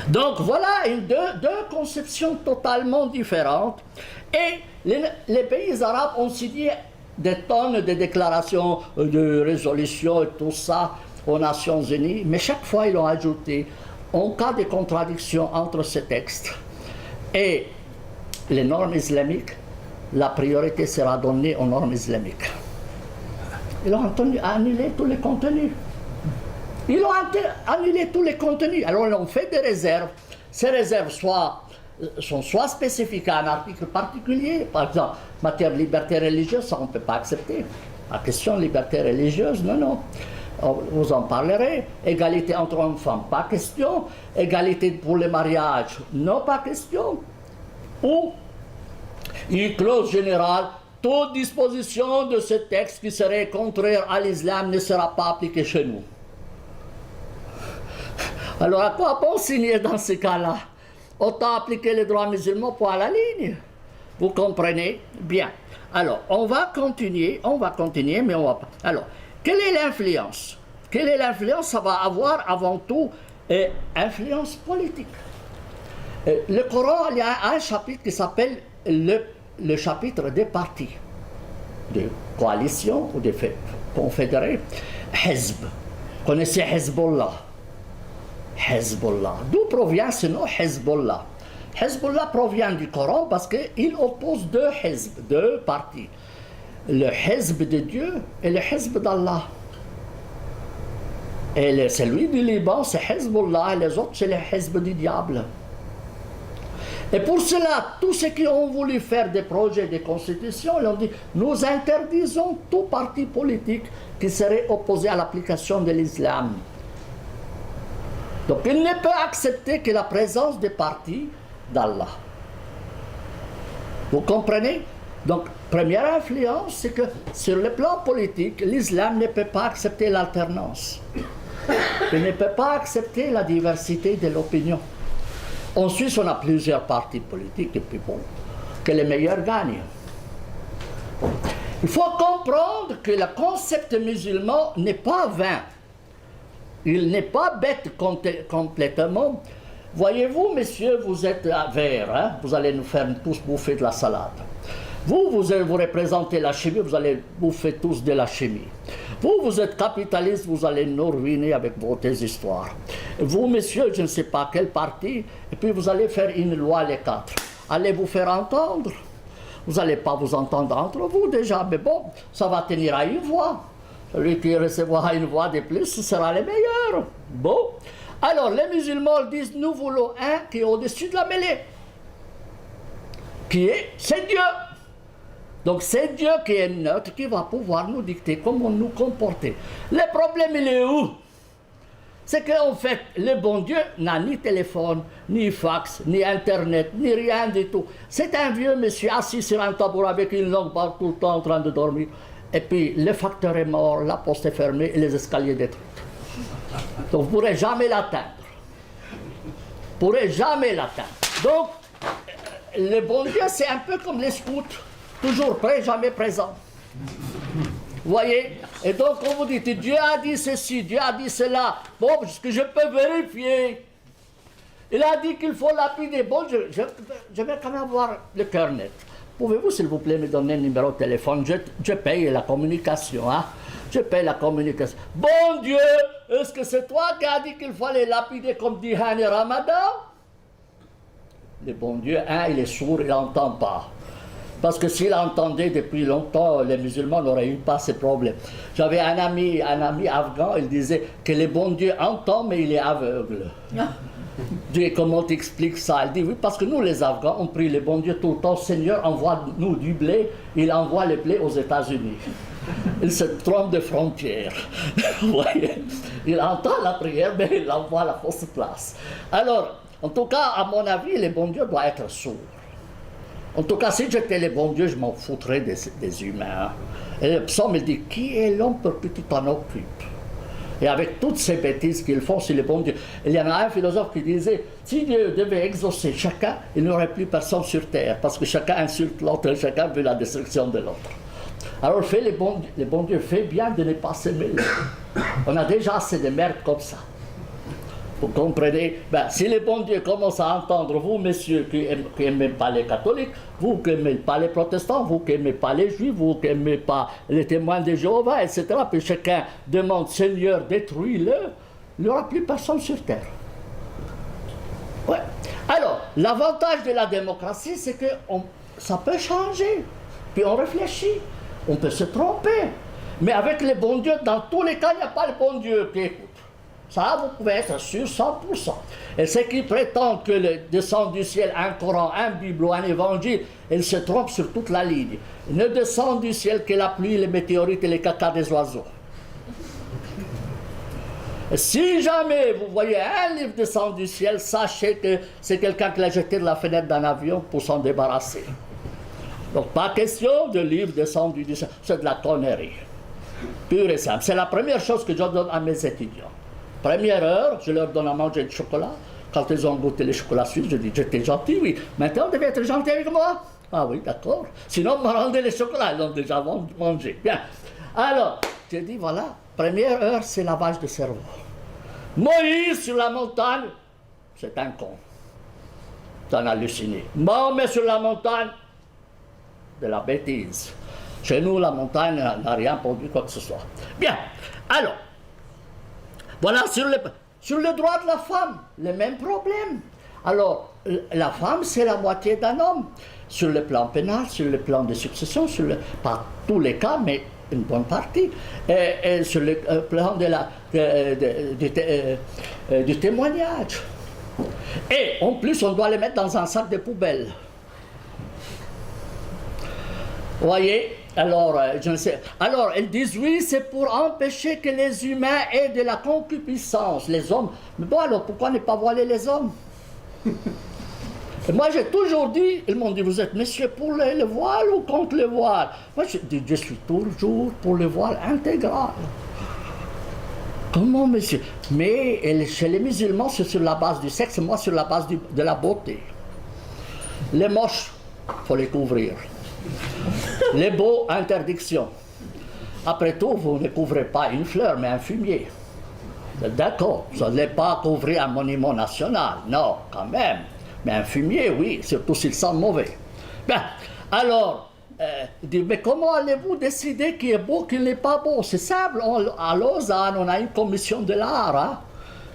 Donc voilà deux conceptions totalement différentes. Et les pays arabes ont signé des tonnes de déclarations, de résolutions et tout ça aux Nations Unies. Mais chaque fois, ils ont ajouté, en cas de contradiction entre ces textes et les normes islamiques, la priorité sera donnée aux normes islamiques. Ils ont annulé tous les contenus. Ils ont annulé tous les contenus. Alors, ils ont fait des réserves. Ces réserves sont soit spécifiques à un article particulier, par exemple, matière de liberté religieuse, ça on ne peut pas accepter. La question de liberté religieuse, non. Vous en parlerez. Égalité entre hommes et femmes, pas question. Égalité pour le mariage, non, pas question. Ou une clause générale, toute disposition de ce texte qui serait contraire à l'islam ne sera pas appliquée chez nous. Alors à quoi bon signer dans ce cas-là? Autant appliquer les droits musulmans pour à la ligne. Vous comprenez? Bien. Alors, on va continuer, mais on va pas. Alors, quelle est l'influence? Quelle est l'influence? Ça va avoir avant tout influence politique. Le Coran, il y a un chapitre qui s'appelle le chapitre des partis, de coalition ou de confédérés. Hezb. Vous connaissez Hezbollah? Hezbollah. D'où provient ce nom Hezbollah? Hezbollah provient du Coran parce qu'il oppose deux hezb, deux partis. le hizb de Dieu et le hizb d'Allah. Et celui du Liban, c'est Hezbollah, et les autres, c'est le hizb du diable. Et pour cela, tous ceux qui ont voulu faire des projets de constitution, ils ont dit, nous interdisons tout parti politique qui serait opposé à l'application de l'islam. Donc il ne peut accepter que la présence des partis d'Allah. Vous comprenez? Donc, première influence, c'est que sur le plan politique, l'islam ne peut pas accepter l'alternance. Il ne peut pas accepter la diversité de l'opinion. En Suisse, on a plusieurs partis politiques, et puis bon, que les meilleurs gagnent. Il faut comprendre que le concept musulman n'est pas vain. Il n'est pas bête complètement. Voyez-vous, messieurs, vous êtes verts, hein? Vous allez nous faire tous bouffer de la salade. Vous représentez la chimie, vous allez bouffer tous de la chimie. Vous êtes capitaliste, vous allez nous ruiner avec vos histoires. Vous, messieurs, je ne sais pas quel parti, et puis vous allez faire une loi les quatre. Allez vous faire entendre. Vous n'allez pas vous entendre entre vous déjà, mais bon, ça va tenir à une voix. Celui qui recevra une voix de plus, ce sera le meilleur. Bon. Alors, les musulmans disent, nous voulons un qui est au-dessus de la mêlée. C'est Dieu. Donc c'est Dieu qui est neutre, qui va pouvoir nous dicter comment nous comporter. Le problème, il est où? C'est qu'en fait, le bon Dieu n'a ni téléphone, ni fax, ni internet, ni rien du tout. C'est un vieux monsieur assis sur un tabouret avec une longue barbe tout le temps en train de dormir. Et puis le facteur est mort, la poste est fermée et les escaliers détruits. Donc vous ne pourrez jamais l'atteindre. Vous ne pourrez jamais l'atteindre. Donc, le bon Dieu, c'est un peu comme les scouts. Toujours prêt, jamais présent. Vous voyez? Et donc, on vous dit, Dieu a dit ceci, Dieu a dit cela. Bon, ce que je peux vérifier. Il a dit qu'il faut lapider. Bon, je vais quand même avoir le cœur net. Pouvez-vous, s'il vous plaît, me donner le numéro de téléphone? Je paye la communication, hein? Je paye la communication. Bon Dieu, est-ce que c'est toi qui as dit qu'il fallait lapider comme dit Hani Ramadan? Le bon Dieu, il est sourd, il n'entend pas. Parce que s'il entendait depuis longtemps, les musulmans n'auraient eu pas ces problèmes. J'avais un ami afghan, il disait que le bon Dieu entend, mais il est aveugle. Dieu, comment t'expliques ça? Il dit, oui, parce que nous, les Afghans, on prie le bon Dieu tout le temps. Seigneur, envoie-nous du blé. Il envoie le blé aux États-Unis. Il se trompe de frontière. Vous voyez? Il entend la prière, mais il envoie à la fausse place. Alors, en tout cas, à mon avis, le bon Dieu doit être sourd. En tout cas, si j'étais le bon Dieu, je m'en foutrais des humains. Et le psaume, il dit, qui est l'homme pour que tu t'en occupes? Et avec toutes ces bêtises qu'ils font, c'est le bon Dieu. Il y en a un philosophe qui disait, si Dieu devait exaucer chacun, il n'y aurait plus personne sur terre, parce que chacun insulte l'autre, chacun veut la destruction de l'autre. Alors le bon Dieu fait bien de ne pas se mêler. On a déjà assez de merde comme ça. Vous comprenez? Si le bon Dieu commence à entendre, vous, messieurs, qui n'aimez pas les catholiques, vous qui n'aimez pas les protestants, vous qui n'aimez pas les juifs, vous qui n'aimez pas les témoins de Jéhovah, etc., puis chacun demande, Seigneur, détruis-le, il n'y aura plus personne sur terre. Ouais. Alors, l'avantage de la démocratie, c'est que ça peut changer, puis on réfléchit, on peut se tromper, mais avec le bon Dieu, dans tous les cas, il n'y a pas le bon Dieu qui écoute. Ça, vous pouvez être sûr 100%. Et ceux qui prétendent que le descend du ciel un Coran, un Bible ou un Évangile, ils se trompent sur toute la ligne. Il ne descend du ciel que la pluie, les météorites et les caca des oiseaux. Et si jamais vous voyez un livre descendre du ciel, sachez que c'est quelqu'un qui l'a jeté de la fenêtre d'un avion pour s'en débarrasser. Donc pas question de livre descendu du ciel, c'est de la connerie. Pure et simple. C'est la première chose que je donne à mes étudiants. Première heure, je leur donne à manger du chocolat. Quand ils ont goûté les chocolats suisses, je dis, j'étais gentil, oui. Maintenant, vous devez être gentil avec moi. Ah oui, d'accord. Sinon, me rendez les chocolats. Ils l'ont déjà mangé. Bien. Alors, j'ai dit, voilà, première heure, c'est lavage de cerveau. Moïse sur la montagne, c'est un con. C'est un halluciné. Mahomet sur la montagne, de la bêtise. Chez nous, la montagne n'a rien produit quoi que ce soit. Bien. Alors, voilà, sur le droit de la femme, le même problème. Alors, la femme, c'est la moitié d'un homme. Sur le plan pénal, sur le plan de succession, pas tous les cas, mais une bonne partie. Et sur le plan du témoignage. Et en plus, on doit les mettre dans un sac de poubelle. Vous voyez? Alors, je ne sais. Alors, elles disent oui, c'est pour empêcher que les humains aient de la concupiscence. Les hommes. Mais bon, alors pourquoi ne pas voiler les hommes? Et moi, j'ai toujours dit, ils m'ont dit, vous êtes monsieur pour le voile ou contre le voile? Moi, je dis, je suis toujours pour le voile intégral. Comment, monsieur? Mais chez les musulmans, c'est sur la base du sexe, moi, sur la base de la beauté. Les moches, il faut les couvrir. Les beaux, interdiction. Après tout, vous ne couvrez pas une fleur, mais un fumier. D'accord, vous n'allez pas couvrir un monument national, non, quand même. Mais un fumier, oui, surtout s'il sent mauvais. Bien, alors, dit, mais comment allez-vous décider qui est beau, qui n'est pas beau? C'est simple, à Lausanne, on a une commission de l'art hein,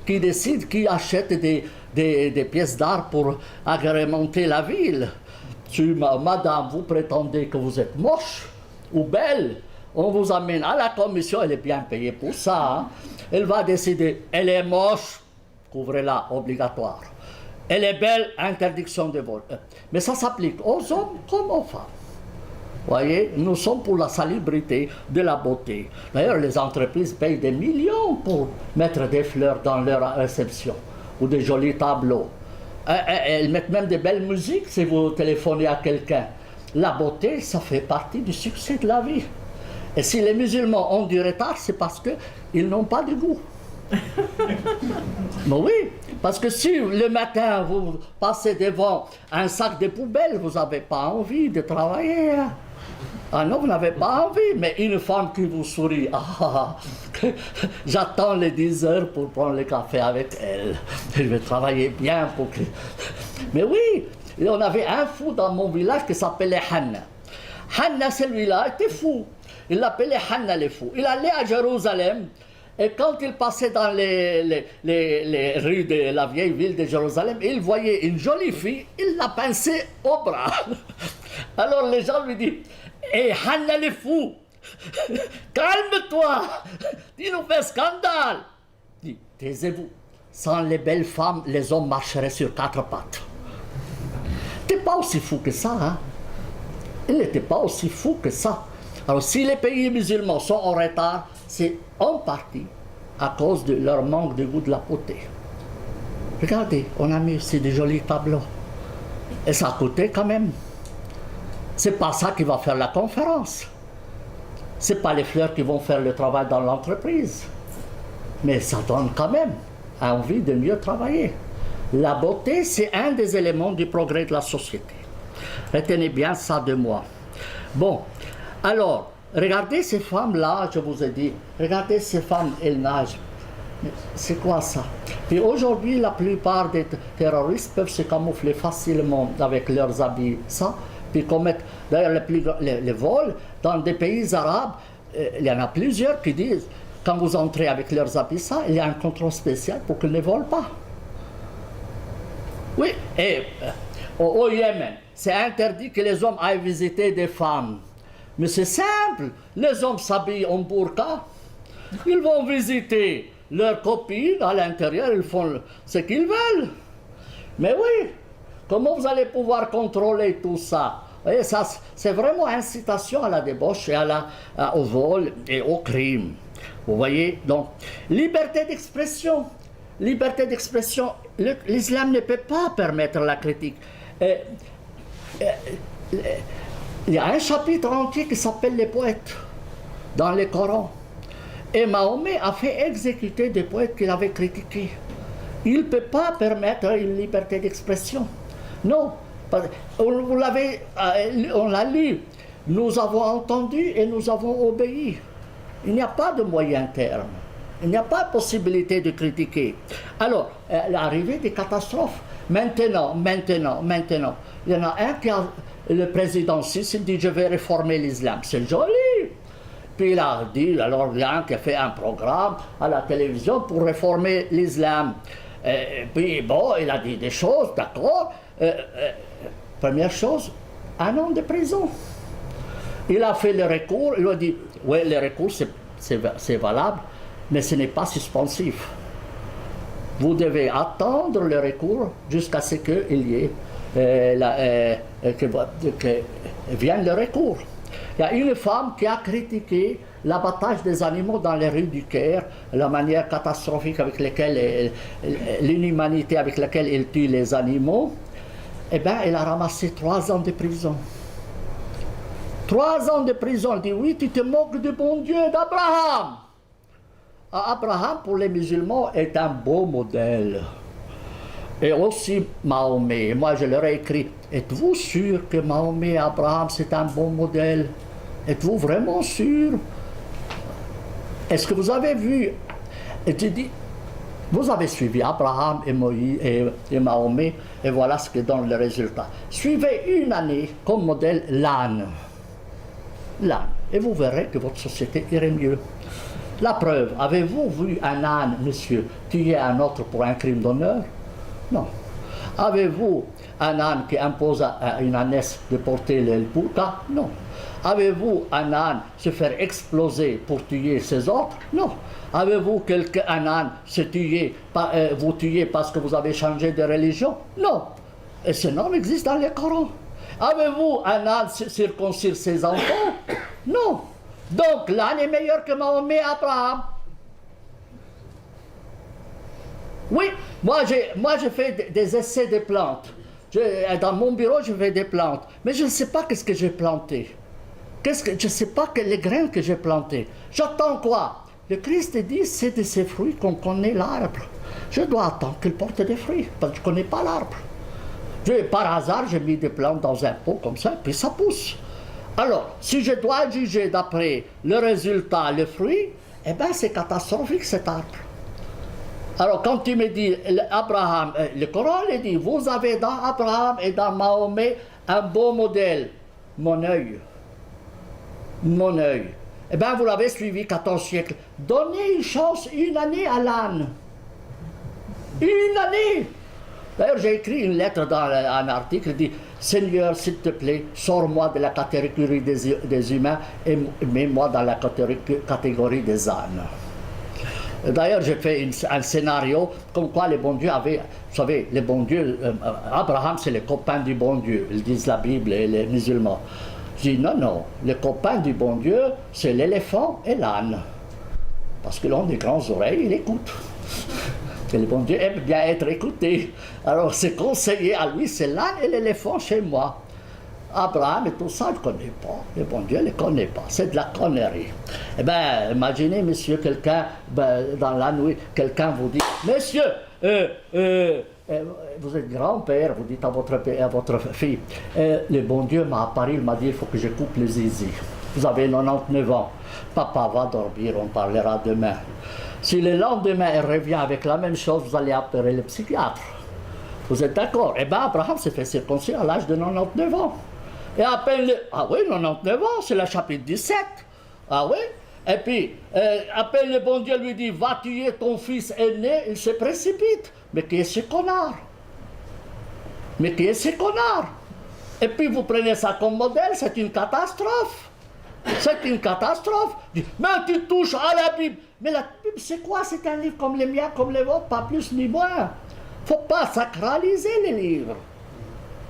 qui décide qui achète des pièces d'art pour agrémenter la ville. Si madame, vous prétendez que vous êtes moche ou belle, on vous amène à la commission, elle est bien payée pour ça. Hein. Elle va décider, elle est moche, couvrez-la, obligatoire. Elle est belle, interdiction de vol. Mais ça s'applique aux hommes comme aux femmes. Vous voyez, nous sommes pour la salubrité de la beauté. D'ailleurs, les entreprises payent des millions pour mettre des fleurs dans leur réception ou des jolis tableaux. Elles mettent même des belles musiques si vous téléphonez à quelqu'un. La beauté, ça fait partie du succès de la vie. Et si les musulmans ont du retard, c'est parce qu'ils n'ont pas de goût. Mais oui, parce que si le matin vous passez devant un sac de poubelle, vous n'avez pas envie de travailler. Hein. Ah non, vous n'avez pas envie, mais une femme qui vous sourit, j'attends les 10 heures pour prendre le café avec elle. Je vais travailler bien pour que... Mais oui, on avait un fou dans mon village qui s'appelait Hanna. Hanna, celui-là, était fou. Il l'appelait Hanna le fou. Il allait à Jérusalem. Et quand il passait dans les rues de la vieille ville de Jérusalem, il voyait une jolie fille, il la pinçait au bras. Alors les gens lui disent, hé Hanna le fou, calme-toi, tu nous fais scandale. Il dit, taisez-vous, sans les belles femmes, les hommes marcheraient sur 4 pattes. Il n'était pas aussi fou que ça, hein. Il n'était pas aussi fou que ça. Alors si les pays musulmans sont en retard, c'est en partie à cause de leur manque de goût de la beauté. Regardez, on a mis ici des jolis tableaux. Et ça a coûté quand même. C'est pas ça qui va faire la conférence. C'est pas les fleurs qui vont faire le travail dans l'entreprise. Mais ça donne quand même envie de mieux travailler. La beauté, c'est un des éléments du progrès de la société. Retenez bien ça de moi. Bon, alors, regardez ces femmes-là, je vous ai dit, regardez ces femmes, elles nagent. C'est quoi ça? Puis aujourd'hui, la plupart des terroristes peuvent se camoufler facilement avec leurs habits, ça, puis commettre, d'ailleurs, les vols dans des pays arabes, il y en a plusieurs qui disent, quand vous entrez avec leurs habits, ça, il y a un contrôle spécial pour qu'ils ne volent pas. Oui, et au Yémen, c'est interdit que les hommes aillent visiter des femmes. Mais c'est simple, les hommes s'habillent en burqa, ils vont visiter leurs copines à l'intérieur, ils font ce qu'ils veulent. Mais oui, comment vous allez pouvoir contrôler tout ça? Vous voyez, ça, c'est vraiment incitation à la débauche et au vol et au crime. Vous voyez, donc, liberté d'expression. Liberté d'expression, l'islam ne peut pas permettre la critique. Il y a un chapitre entier qui s'appelle les poètes dans le Coran. Et Mahomet a fait exécuter des poètes qu'il avait critiqués. Il ne peut pas permettre une liberté d'expression. Non, on l'a lu. Nous avons entendu et nous avons obéi. Il n'y a pas de moyen terme. Il n'y a pas de possibilité de critiquer. Alors, l'arrivée des catastrophes. Maintenant, il y en a un qui a... Le président Sisi dit, je vais réformer l'islam. C'est joli. Puis il a dit, alors il y a un qui a fait un programme à la télévision pour réformer l'islam. Et puis, bon, il a dit des choses, d'accord. Première chose, 1 an de prison. Il a fait le recours, il a dit, oui, le recours, c'est valable, mais ce n'est pas suspensif. Vous devez attendre le recours jusqu'à ce qu'il y ait que vienne le recours. Il y a une femme qui a critiqué l'abattage des animaux dans les rues du Caire, la manière catastrophique avec laquelle, l'inhumanité avec laquelle il tue les animaux. Eh bien, elle a ramassé 3 ans de prison. 3 ans de prison. Elle dit, oui, tu te moques du bon Dieu d'Abraham. Abraham, pour les musulmans, est un beau modèle. Et aussi Mahomet. Moi, je leur ai écrit, êtes-vous sûr que Mahomet et Abraham, c'est un bon modèle? Êtes-vous vraiment sûr? Est-ce que vous avez vu? Et tu dis, vous avez suivi Abraham et Moïse et Mahomet, et voilà ce que donne le résultat. Suivez une année comme modèle l'âne. L'âne. Et vous verrez que votre société irait mieux. La preuve, avez-vous vu un âne, monsieur, tuer un autre pour un crime d'honneur? Non. Avez-vous un âne qui impose à une ânesse de porter le burqa? Non. Avez-vous un âne se faire exploser pour tuer ses autres? Non. Avez-vous un âne vous tuer parce que vous avez changé de religion? Non. Et ce nom existe dans le Coran. Avez-vous un âne circoncire ses enfants? Non. Donc l'âne est meilleur que Mahomet et Abraham. Oui, moi j'ai fait des essais de plantes. Dans mon bureau, je fais des plantes. Mais je ne sais pas qu'est-ce que j'ai planté. Je ne sais pas les grains que j'ai plantés. J'attends quoi? Le Christ dit, c'est de ces fruits qu'on connaît l'arbre. Je dois attendre qu'il porte des fruits, parce que je ne connais pas l'arbre. Par hasard, j'ai mis des plantes dans un pot comme ça, puis ça pousse. Alors, si je dois juger d'après le résultat, le fruit, eh bien c'est catastrophique cet arbre. Alors quand tu me dis, Abraham, le Coran le dit, vous avez dans Abraham et dans Mahomet un beau modèle, mon œil. Mon œil. Eh bien vous l'avez suivi 14 siècles. Donnez une chance, une année à l'âne. Une année. D'ailleurs, j'ai écrit une lettre dans un article qui dit « Seigneur, s'il te plaît, sors-moi de la catégorie des humains et mets-moi dans la catégorie des ânes. » D'ailleurs, j'ai fait un scénario comme quoi le bon Dieu avait... Vous savez, le bon Dieu, Abraham, c'est le copain du bon Dieu, ils disent la Bible et les musulmans. Je dis non, le copain du bon Dieu, c'est l'éléphant et l'âne. Parce que l'on a des grandes oreilles, il écoute. Et le bon Dieu aime bien être écouté. Alors, c'est conseillé à lui, c'est l'âne et l'éléphant chez moi. Abraham et tout ça, je ne connais pas. Le bon Dieu ne les connaît pas. C'est de la connerie. Eh bien, imaginez, monsieur, quelqu'un, dans la nuit, quelqu'un vous dit, monsieur, vous êtes grand-père, vous dites à votre fille, le bon Dieu m'a apparu, il m'a dit, il faut que je coupe le zizi. Vous avez 99 ans. Papa va dormir, on parlera demain. Si le lendemain, elle revient avec la même chose, vous allez appeler le psychiatre. Vous êtes d'accord? Eh bien, Abraham s'est fait circoncire à l'âge de 99 ans. Et ah oui, 99 ans, c'est le chapitre 17. Ah oui? Et puis, appelle le bon Dieu, lui dit, va tuer ton fils aîné, il se précipite. Mais qui est ce connard? Mais qui est ce connard? Et puis vous prenez ça comme modèle, c'est une catastrophe. C'est une catastrophe. Mais tu touches à la Bible. Mais la Bible, c'est quoi? C'est un livre comme les miens, comme les vôtres, pas plus ni moins. Faut pas sacraliser les livres.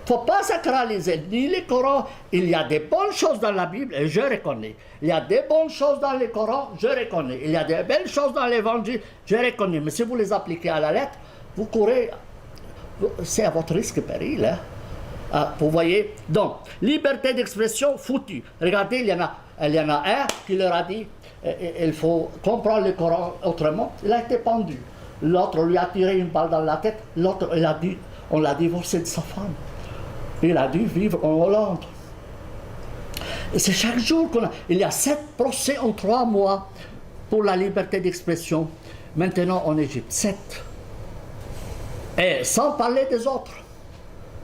Faut pas sacraliser ni le Coran. Il y a des bonnes choses dans la Bible, et je reconnais. Il y a des bonnes choses dans le Coran, je reconnais. Il y a des belles choses dans l'Évangile, je reconnais. Mais si vous les appliquez à la lettre, vous courez... C'est à votre risque et péril, hein. Ah, vous voyez? Donc, liberté d'expression foutue. Regardez, il y en a un qui leur a dit il faut comprendre le Coran autrement. Il a été pendu. L'autre lui a tiré une balle dans la tête. L'autre, on l'a divorcé de sa femme. Il a dû vivre en Hollande. Et c'est chaque jour il y a 7 procès en 3 mois pour la liberté d'expression. Maintenant en Égypte, 7. Et sans parler des autres.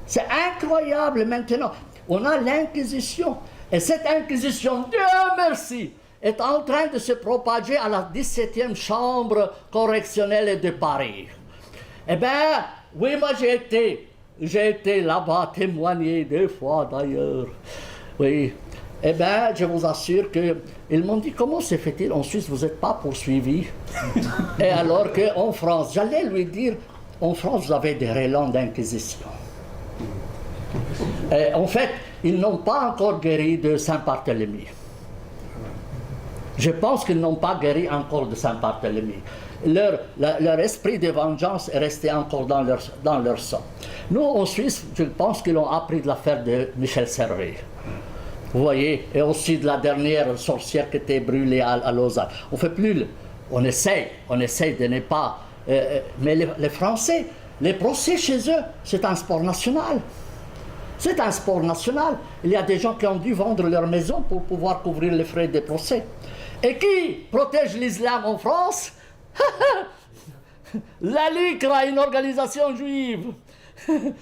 C'est incroyable maintenant. On a l'Inquisition. Et cette Inquisition, Dieu merci, est en train de se propager à la 17e chambre correctionnelle de Paris. Eh bien, oui, moi j'ai été là-bas témoigner 2 fois d'ailleurs. Oui. Eh bien, je vous assure qu'ils m'ont dit, comment se fait-il en Suisse, vous n'êtes pas poursuivi? Et alors qu'en France, j'allais lui dire, en France, vous avez des relents d'inquisition. Et en fait, ils n'ont pas encore guéri de Saint-Barthélemy. Je pense qu'ils n'ont pas guéri encore de Saint-Barthélemy. Leur esprit de vengeance est resté encore dans leur sang. Nous, en Suisse, je pense qu'ils ont appris de l'affaire de Michel Servet. Vous voyez, et aussi de la dernière sorcière qui était brûlée à Lausanne. On fait plus, on essaye de ne pas. Mais les Français, les procès chez eux, c'est un sport national. C'est un sport national. Il y a des gens qui ont dû vendre leur maison pour pouvoir couvrir les frais des procès. Et qui protège l'islam en France? La LICRA, une organisation juive. Vous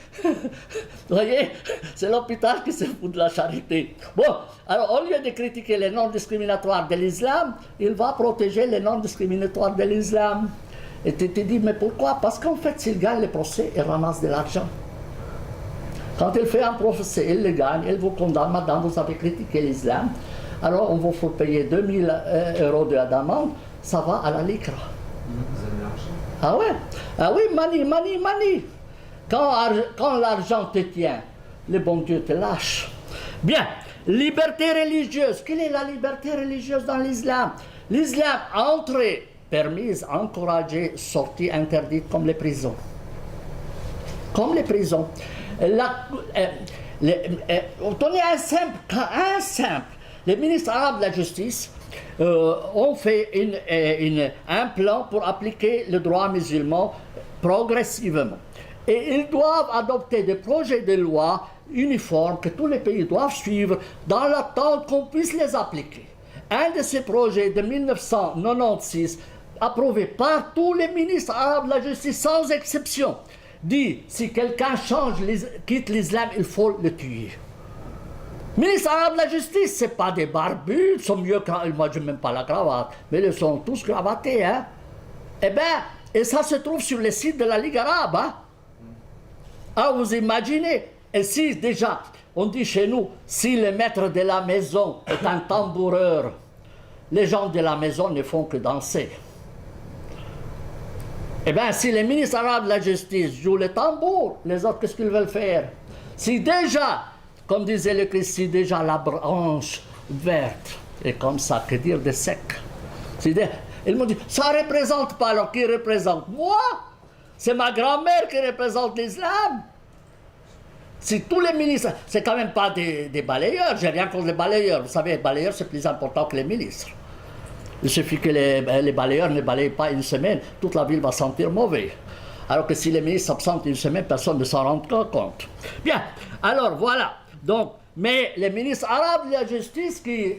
voyez, c'est l'hôpital qui se fout de la charité. Bon, alors au lieu de critiquer les normes discriminatoires de l'islam, il va protéger les normes discriminatoires de l'islam. Et tu te dis, mais pourquoi? Parce qu'en fait, s'il gagne les procès, il ramasse de l'argent. Quand il fait un procès, il le gagne, il vous condamne, madame, vous avez critiqué l'islam, alors on vous faut payer 2000 € d'amende, ça va à la LICRA. Vous avez l'argent? Ah ouais? Ah oui, money. Quand l'argent te tient, le bon Dieu te lâche. Bien, liberté religieuse. Quelle est la liberté religieuse dans l'islam? L'islam, entrée permise, encouragée, sortie interdite comme les prisons. Comme les prisons. Tenez un simple. Les ministres arabes de la justice ont fait un plan pour appliquer le droit musulman progressivement. Et ils doivent adopter des projets de loi uniformes que tous les pays doivent suivre dans l'attente qu'on puisse les appliquer. Un de ces projets de 1996, approuvé par tous les ministres arabes de la justice sans exception, dit si quelqu'un quitte l'islam, il faut le tuer. Ministres arabes de la justice, ce n'est pas des barbus, ils sont mieux que moi je n'aime même pas la cravate, mais ils sont tous cravatés. Hein? Eh bien, et ça se trouve sur le site de la Ligue arabe. Hein? Alors vous imaginez, et si déjà, on dit chez nous, si le maître de la maison est un tamboureur, les gens de la maison ne font que danser. Eh bien, si les ministres arabes de la justice jouent le tambour, les autres, qu'est-ce qu'ils veulent faire? Si déjà, comme disait le Christ, si déjà la branche verte est comme ça, que dire de sec? Ils m'ont dit, ça ne représente pas, alors qui représente? Moi? C'est ma grand-mère qui représente l'islam. Si tous les ministres, c'est quand même pas des balayeurs, j'ai rien contre les balayeurs. Vous savez, les balayeurs, c'est plus important que les ministres. Il suffit que les balayeurs ne balayent pas une semaine, toute la ville va sentir mauvais. Alors que si les ministres s'absentent une semaine, personne ne s'en rend compte. Bien, alors voilà. Donc, mais les ministres arabes de la justice qui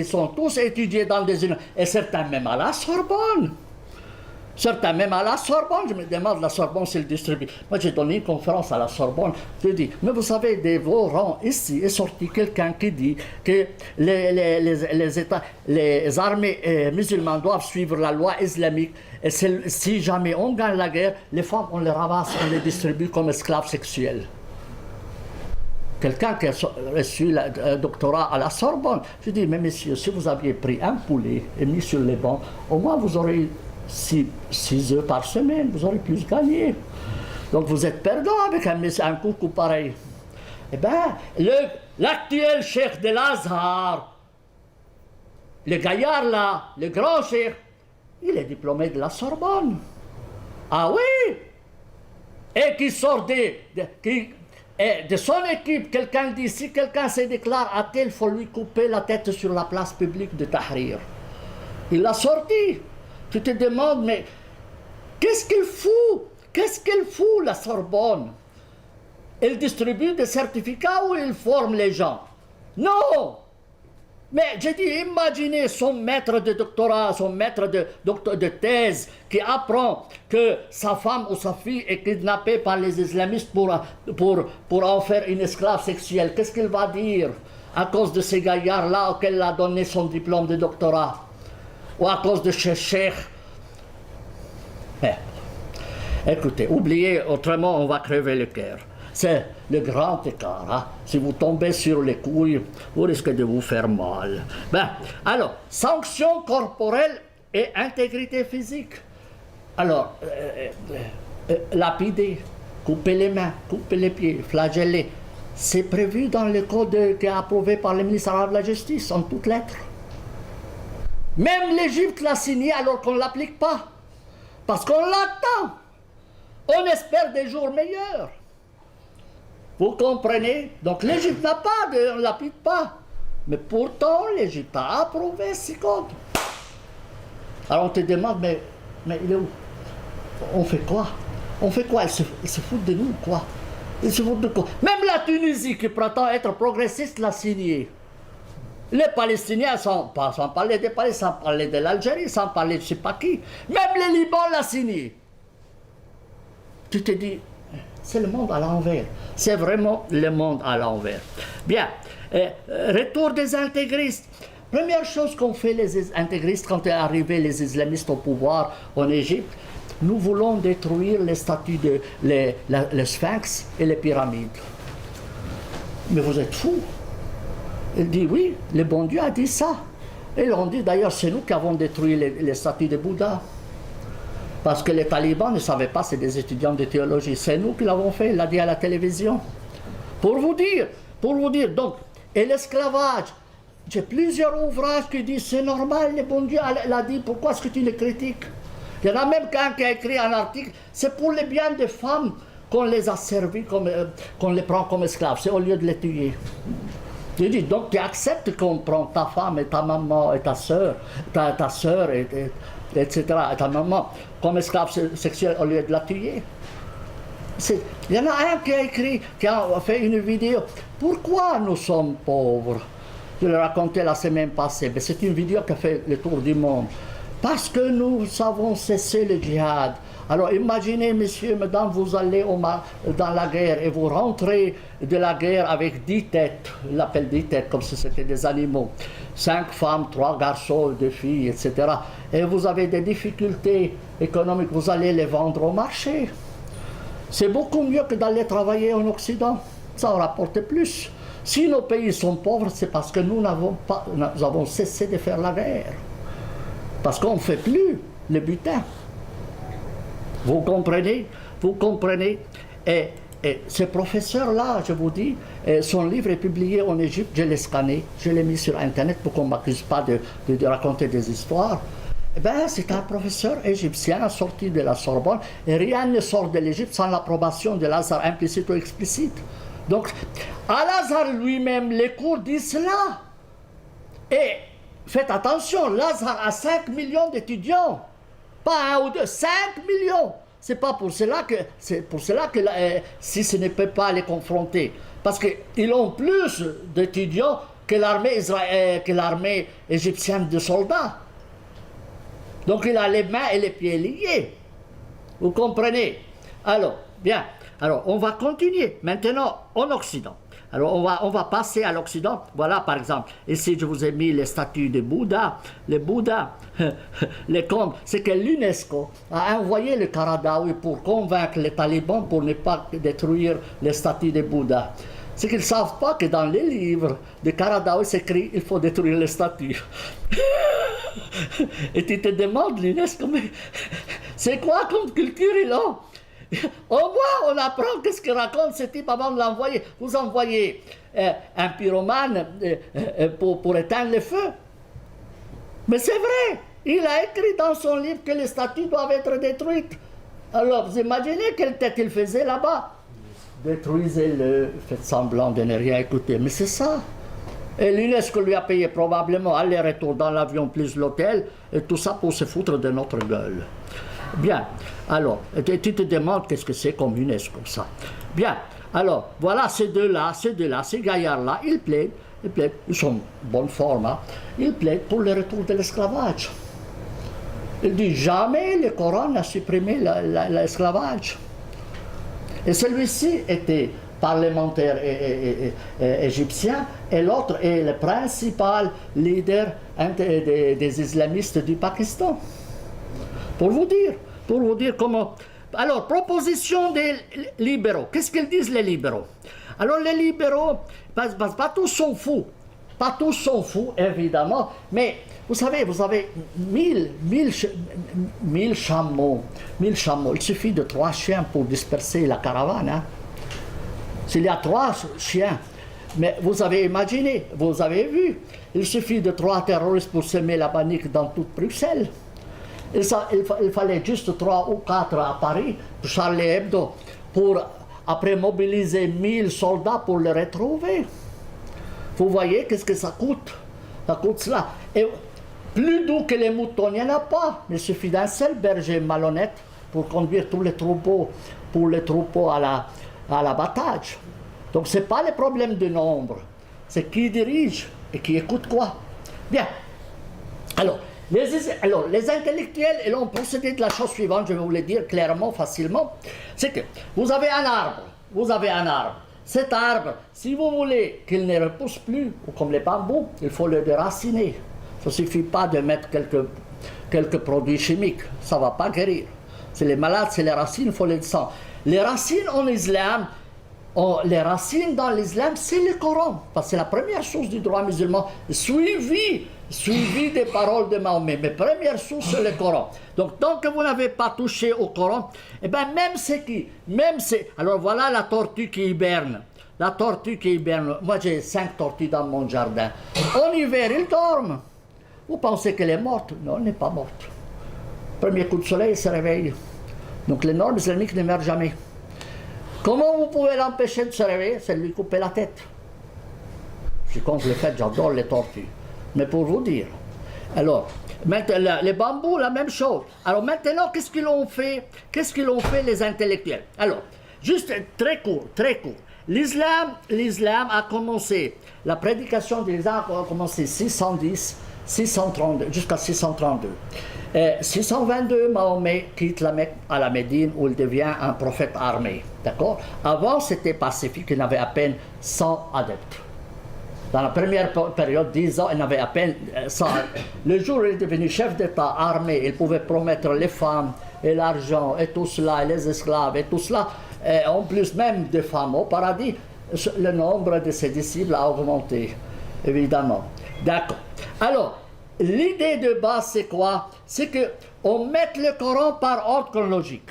sont tous étudiés dans des universités, et certains même à la Sorbonne. Certains même à la Sorbonne, je me demande, la Sorbonne s'il distribue. Moi j'ai donné une conférence à la Sorbonne, je dis, mais vous savez, de vos rangs ici est sorti quelqu'un qui dit que les armées musulmanes doivent suivre la loi islamique, et si jamais on gagne la guerre, les femmes on les ramasse, on les distribue comme esclaves sexuels. Quelqu'un qui a reçu un doctorat à la Sorbonne, je dis, mais messieurs, si vous aviez pris un poulet et mis sur les bancs, au moins vous aurez 6 œufs par semaine, vous aurez plus gagné. Donc vous êtes perdant avec un coucou pareil. Eh bien, l'actuel cheikh de l'Azhar, le gaillard là, le grand cheikh, il est diplômé de la Sorbonne. Ah oui! Et qui sort de son équipe, quelqu'un dit, si quelqu'un se déclare athée, il faut lui couper la tête sur la place publique de Tahrir. Il l'a sorti. Tu te demandes, mais qu'est-ce qu'il fout? Qu'est-ce qu'elle fout, la Sorbonne? Elle distribue des certificats ou elle forme les gens? Non! Mais j'ai dit, imaginez son maître de doctorat, son maître de thèse qui apprend que sa femme ou sa fille est kidnappée par les islamistes pour en faire une esclave sexuelle. Qu'est-ce qu'il va dire à cause de ces gaillards-là auxquels il a donné son diplôme de doctorat? Ou à cause de ce cheikh? Écoutez, oubliez, autrement on va crever le cœur. C'est le grand écart. Hein. Si vous tombez sur les couilles, vous risquez de vous faire mal. Ben, alors, sanctions corporelles et intégrité physique. Alors, lapider, couper les mains, couper les pieds, flageller. C'est prévu dans le code qui est approuvé par le ministère de la Justice, en toutes lettres. Même l'Égypte l'a signé alors qu'on ne l'applique pas. Parce qu'on l'attend. On espère des jours meilleurs. Vous comprenez? Donc l'Égypte n'a pas on ne l'applique pas. Mais pourtant, l'Égypte a approuvé ces codes. Alors on te demande, mais il est où? On fait quoi? On fait quoi? Ils se foutent de nous, quoi? Ils se foutent de quoi? Même la Tunisie, qui prétend être progressiste, l'a signé. Les Palestiniens, sans parler des Palestiniens, sans parler de l'Algérie, sans parler de je ne sais pas qui, même le Liban l'a signé. Tu te dis, c'est le monde à l'envers. C'est vraiment le monde à l'envers. Bien, retour des intégristes. Première chose qu'ont fait les intégristes quand est arrivé les islamistes au pouvoir en Égypte, nous voulons détruire les statues de le Sphinx et les pyramides. Mais vous êtes fous. Il dit oui, le bon Dieu a dit ça. Et ils ont dit d'ailleurs, c'est nous qui avons détruit les statues de Bouddha. Parce que les talibans ne savaient pas, c'est des étudiants de théologie. C'est nous qui l'avons fait, il l'a dit à la télévision. Pour vous dire, donc, et l'esclavage. J'ai plusieurs ouvrages qui disent c'est normal, le bon Dieu l'a dit, pourquoi est-ce que tu le critiques? Il y en a même qu'un qui a écrit un article, c'est pour le bien des femmes qu'on les a servis, qu'on les prend comme esclaves, c'est au lieu de les tuer. Je dis, donc tu acceptes qu'on prend ta femme et ta maman et ta soeur, ta soeur, etc., et ta maman, comme esclave sexuelle au lieu de la tuer. Il y en a un qui a écrit, qui a fait une vidéo. Pourquoi nous sommes pauvres? Je l'ai raconté la semaine passée, mais c'est une vidéo qui a fait le tour du monde. Parce que nous avons cessé le djihad. Alors imaginez, messieurs, mesdames, vous allez dans la guerre et vous rentrez de la guerre avec 10 têtes, il l'appelle 10 têtes comme si c'était des animaux, 5 femmes, 3 garçons, 2 filles, etc. Et vous avez des difficultés économiques, vous allez les vendre au marché. C'est beaucoup mieux que d'aller travailler en Occident, ça en rapporte plus. Si nos pays sont pauvres, c'est parce que nous avons cessé de faire la guerre. Parce qu'on ne fait plus le butin. Vous comprenez? Vous comprenez? Et ce professeur-là, je vous dis, son livre est publié en Égypte, je l'ai scanné, je l'ai mis sur Internet pour qu'on ne m'accuse pas de raconter des histoires. Eh bien, c'est un professeur égyptien sorti de la Sorbonne, et rien ne sort de l'Égypte sans l'approbation de Lazare, implicite ou explicite. Donc, Al-Azhar lui-même, les cours disent cela. Et faites attention, Lazare a 5 millions d'étudiants. Pas 1 ou 2, 5 millions. C'est pour cela que si ce ne peut pas les confronter, parce qu'ils ont plus d'étudiants que l'armée égyptienne de soldats. Donc il a les mains et les pieds liés. Vous comprenez? Alors, bien. Alors, on va continuer maintenant en Occident. Alors, on va passer à l'Occident. Voilà, par exemple, ici, je vous ai mis les statues de Bouddha. Le Bouddha, les comptes, c'est que l'UNESCO a envoyé le Qaradawi pour convaincre les talibans pour ne pas détruire les statues de Bouddha. C'est qu'ils ne savent pas que dans les livres de Qaradawi, c'est écrit il faut détruire les statues. Et tu te demandes, l'UNESCO, mais c'est quoi comme culture ils ont? Au moins, on apprend qu'est-ce qu'il raconte ce type avant de l'envoyer. Vous envoyez un pyromane pour éteindre le feu. Mais c'est vrai, il a écrit dans son livre que les statues doivent être détruites. Alors, vous imaginez quelle tête il faisait là-bas? Détruisez-le, faites semblant de ne rien écouter. Mais c'est ça. Et l'UNESCO lui a payé probablement aller-retour dans l'avion plus l'hôtel, et tout ça pour se foutre de notre gueule. Bien, alors, tu te demandes qu'est-ce que c'est comme UNESCO, ça. Bien, alors, voilà ces deux-là, ces gaillards-là, ils plaident, ils sont en bonne forme, hein, ils plaident pour le retour de l'esclavage. Ils disent jamais le Coran n'a supprimé l'esclavage. Et celui-ci était parlementaire égyptien, et l'autre est le principal leader des islamistes du Pakistan. Pour vous dire comment... Alors, proposition des libéraux. Qu'est-ce qu'ils disent, les libéraux? Alors, les libéraux, pas tous sont fous. Pas tous sont fous, évidemment, mais vous savez, vous avez 1000 chameaux. 1000 chameaux. Il suffit de 3 chiens pour disperser la caravane. Hein. S'il y a 3 chiens, mais vous avez imaginé, vous avez vu, il suffit de 3 terroristes pour semer la panique dans toute Bruxelles. Il fallait juste 3 ou 4 à Paris, pour Charlie Hebdo, pour après mobiliser 1000 soldats pour les retrouver. Vous voyez qu'est-ce que ça coûte? Ça coûte cela. Et plus doux que les moutons, il n'y en a pas. Il suffit d'un seul berger malhonnête pour conduire tous les troupeaux, à l'abattage. Donc ce n'est pas le problème de nombre, c'est qui dirige et qui écoute quoi. Bien. Alors, les intellectuels, ils ont procédé de la chose suivante, je vais vous le dire clairement, facilement. C'est que vous avez un arbre. Cet arbre, si vous voulez qu'il ne repousse plus, ou comme les bambous, il faut le déraciner. Ça ne suffit pas de mettre quelques produits chimiques, ça ne va pas guérir. C'est les malades, c'est les racines, il faut les descendre. Les racines en islam, les racines dans l'islam, c'est le Coran, parce que c'est la première source du droit musulman, suivi des paroles de Mahomet, mais première source, c'est le Coran. Donc, tant que vous n'avez pas touché au Coran, eh bien, alors voilà la tortue qui hiberne. Moi, j'ai 5 tortues dans mon jardin. En hiver, ils dorment. Vous pensez qu'elle est morte? Non, elle n'est pas morte. Premier coup de soleil, elle se réveille. Donc, les normes islamiques ne meurent jamais. Comment vous pouvez l'empêcher de se réveiller? C'est de lui couper la tête. Je suis contre le fait, j'adore les tortues. Mais pour vous dire, alors, les bambous, la même chose. Alors maintenant, qu'est-ce qu'ils ont fait? Les intellectuels? Alors, juste très court. L'islam a commencé, la prédication de l'islam a commencé 632, jusqu'à 632. 622, Mahomet quitte la Mecque à la Médine où il devient un prophète armé. D'accord? Avant, c'était pacifique, il n'avait à peine 100 adeptes. Dans la première période, 10 ans, il n'avait à peine 100. Le jour où il est devenu chef d'État armé, il pouvait promettre les femmes et l'argent et tout cela, et les esclaves et tout cela. Et en plus même des femmes au paradis, le nombre de ses disciples a augmenté, évidemment. D'accord. Alors, l'idée de base, c'est quoi? C'est qu'on mette le Coran par ordre chronologique.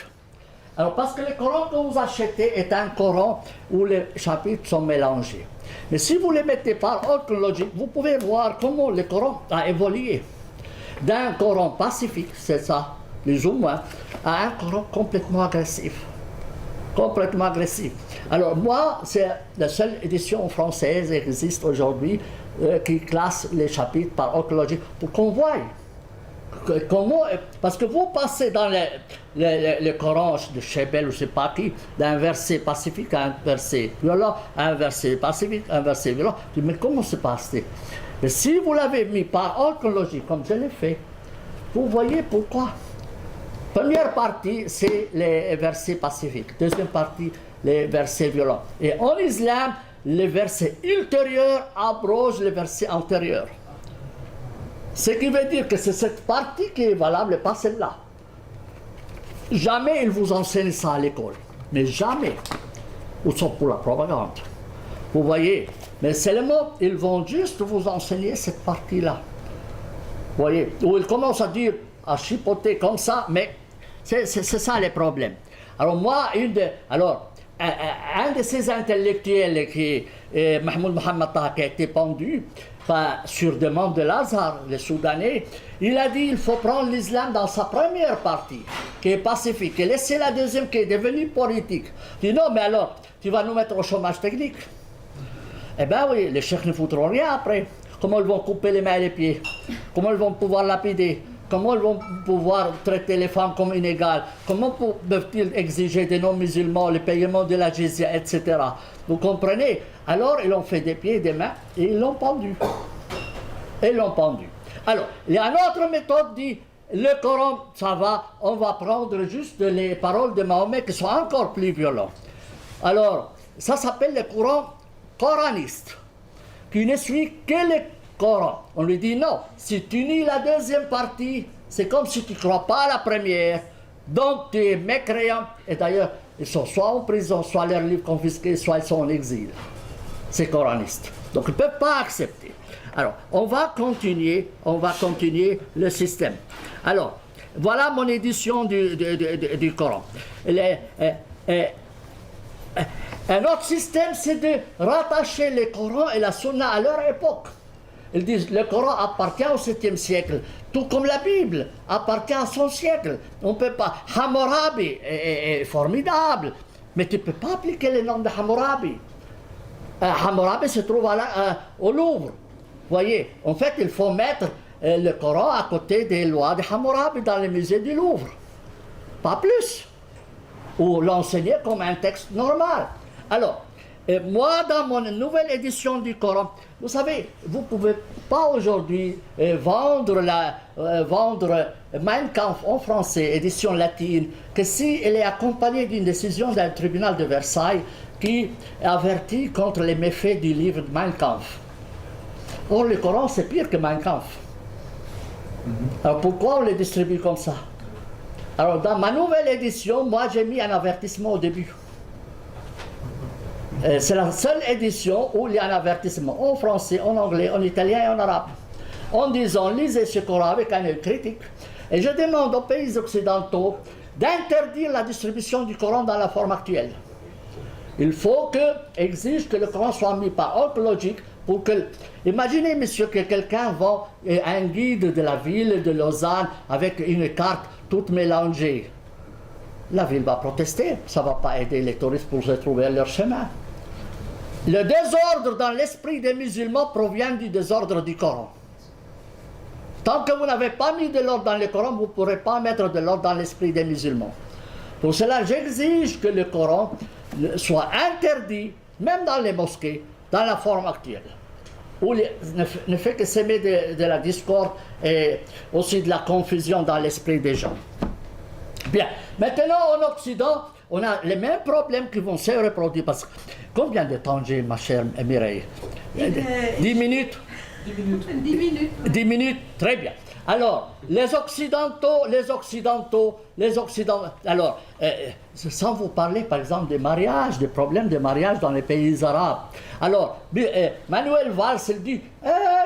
Alors, parce que le Coran que vous achetez est un Coran où les chapitres sont mélangés. Mais si vous les mettez par ordre chronologique, vous pouvez voir comment le Coran a évolué. D'un Coran pacifique, c'est ça, plus ou moins, à un Coran complètement agressif. Alors moi, c'est la seule édition française qui existe aujourd'hui qui classe les chapitres par ordre chronologique pour qu'on voie. Parce que vous passez dans le Coran de Chebel ou je ne sais pas qui, d'un verset pacifique à un verset violent, à un verset pacifique, à un verset violent. Mais comment se passe-t-il? Mais si vous l'avez mis par ordre chronologique, comme je l'ai fait, vous voyez pourquoi. Première partie, c'est les versets pacifiques. Deuxième partie, les versets violents. Et en islam, les versets ultérieurs abrogent les versets antérieurs. Ce qui veut dire que c'est cette partie qui est valable et pas celle-là. Jamais ils vous enseignent ça à l'école. Mais jamais. Ou sont pour la propagande. Vous voyez. Mais seulement, ils vont juste vous enseigner cette partie-là. Vous voyez. Où ils commencent à dire, à chipoter comme ça, mais c'est ça les problèmes. Alors moi, un de ces intellectuels qui est Mahmoud Mohammed Taha, qui a été pendu, sur demande de Lazare, le Soudanais, il a dit qu'il faut prendre l'islam dans sa première partie, qui est pacifique, et laisser la deuxième qui est devenue politique. Il dit non, mais alors, tu vas nous mettre au chômage technique. Eh bien oui, les chefs ne foutront rien après. Comment ils vont couper les mains et les pieds? Comment ils vont pouvoir lapider? Comment ils vont pouvoir traiter les femmes comme inégales? Comment peuvent-ils exiger des non-musulmans le paiement de la jizya, etc. Vous comprenez? Alors, ils ont fait des pieds et des mains et ils l'ont pendu. Alors, il y a une autre méthode dit, le Coran, ça va, on va prendre juste les paroles de Mahomet qui sont encore plus violentes. Alors, ça s'appelle le Coran coraniste, qui ne suit que le Coran. On lui dit non, si tu nies la deuxième partie, c'est comme si tu ne crois pas à la première, Donc tu es mécréant, et d'ailleurs, ils sont soit en prison, soit leurs livres confisqués, soit ils sont en exil. Ces coranistes. Donc ils ne peuvent pas accepter. Alors, on va continuer le système. Alors, voilà mon édition du Coran. Un autre système, c'est de rattacher le Coran et la Sunna à leur époque. Ils disent le Coran appartient au 7e siècle, tout comme la Bible appartient à son siècle. On ne peut pas. Hammurabi est formidable, mais tu ne peux pas appliquer les normes de Hammurabi. Hammurabi se trouve au Louvre. Voyez, en fait, il faut mettre le Coran à côté des lois de Hammurabi dans le musée du Louvre. Pas plus. Ou l'enseigner comme un texte normal. Alors, moi, dans mon nouvelle édition du Coran, vous savez, vous ne pouvez pas aujourd'hui vendre Mein Kampf en français, édition latine, que si elle est accompagnée d'une décision d'un tribunal de Versailles qui avertit contre les méfaits du livre de Mein Kampf. Or, le Coran, c'est pire que Mein Kampf. Alors, pourquoi on le distribue comme ça? Alors, dans ma nouvelle édition, moi, j'ai mis un avertissement au début. C'est la seule édition où il y a un avertissement en français, en anglais, en italien et en arabe. En disant, lisez ce Coran avec un œil critique. Et je demande aux pays occidentaux d'interdire la distribution du Coran dans la forme actuelle. Il faut exige que le Coran soit mis par ordre logique pour que... Imaginez, monsieur, que quelqu'un vend un guide de la ville de Lausanne avec une carte toute mélangée. La ville va protester, ça ne va pas aider les touristes pour se trouver leur chemin. Le désordre dans l'esprit des musulmans provient du désordre du Coran. Tant que vous n'avez pas mis de l'ordre dans le Coran, vous ne pourrez pas mettre de l'ordre dans l'esprit des musulmans. Pour cela, j'exige que le Coran soit interdit, même dans les mosquées, dans la forme actuelle, où ne fait que s'aimer de la discorde et aussi de la confusion dans l'esprit des gens. Bien, maintenant en Occident, on a les mêmes problèmes qui vont se reproduire. Parce que combien de temps j'ai, ma chère Mireille? 10 minutes? 10 minutes. 10 minutes. 10 minutes, très bien. Alors, les Occidentaux, alors, sans vous parler par exemple des mariages, des problèmes de mariage dans les pays arabes. Alors, Manuel Valls, il dit,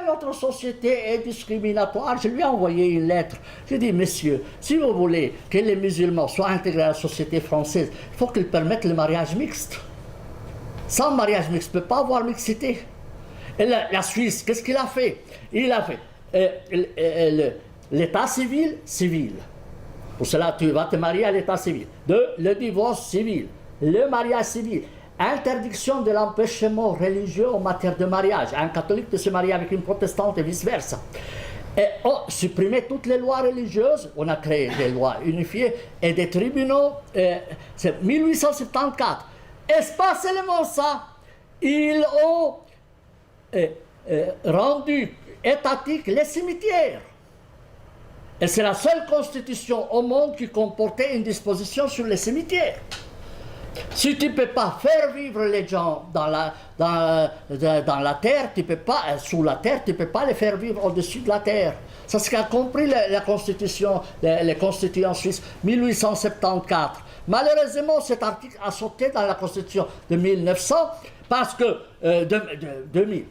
notre société est discriminatoire. Je lui ai envoyé une lettre. J'ai dit, messieurs, si vous voulez que les musulmans soient intégrés à la société française, il faut qu'ils permettent le mariage mixte. Sans mariage mixte, il ne peut pas avoir mixité. Et la Suisse, qu'est-ce qu'il a fait? Il a fait l'état civil. Pour cela, tu vas te marier à l'état civil. 2, le divorce civil, le mariage civil, interdiction de l'empêchement religieux en matière de mariage. Un catholique de se marier avec une protestante et vice-versa. Et on supprimé toutes les lois religieuses, on a créé des lois unifiées et des tribunaux, c'est 1874. Et pas seulement ça, ils ont rendu étatique les cimetières. Et c'est la seule constitution au monde qui comportait une disposition sur les cimetières. Si tu ne peux pas faire vivre les gens dans la terre, tu peux pas, sous la terre, tu ne peux pas les faire vivre au-dessus de la terre. C'est ce qu'a compris la constitution, les constituants suisses, 1874. Malheureusement, cet article a sauté dans la constitution de 1900 parce que... 2000.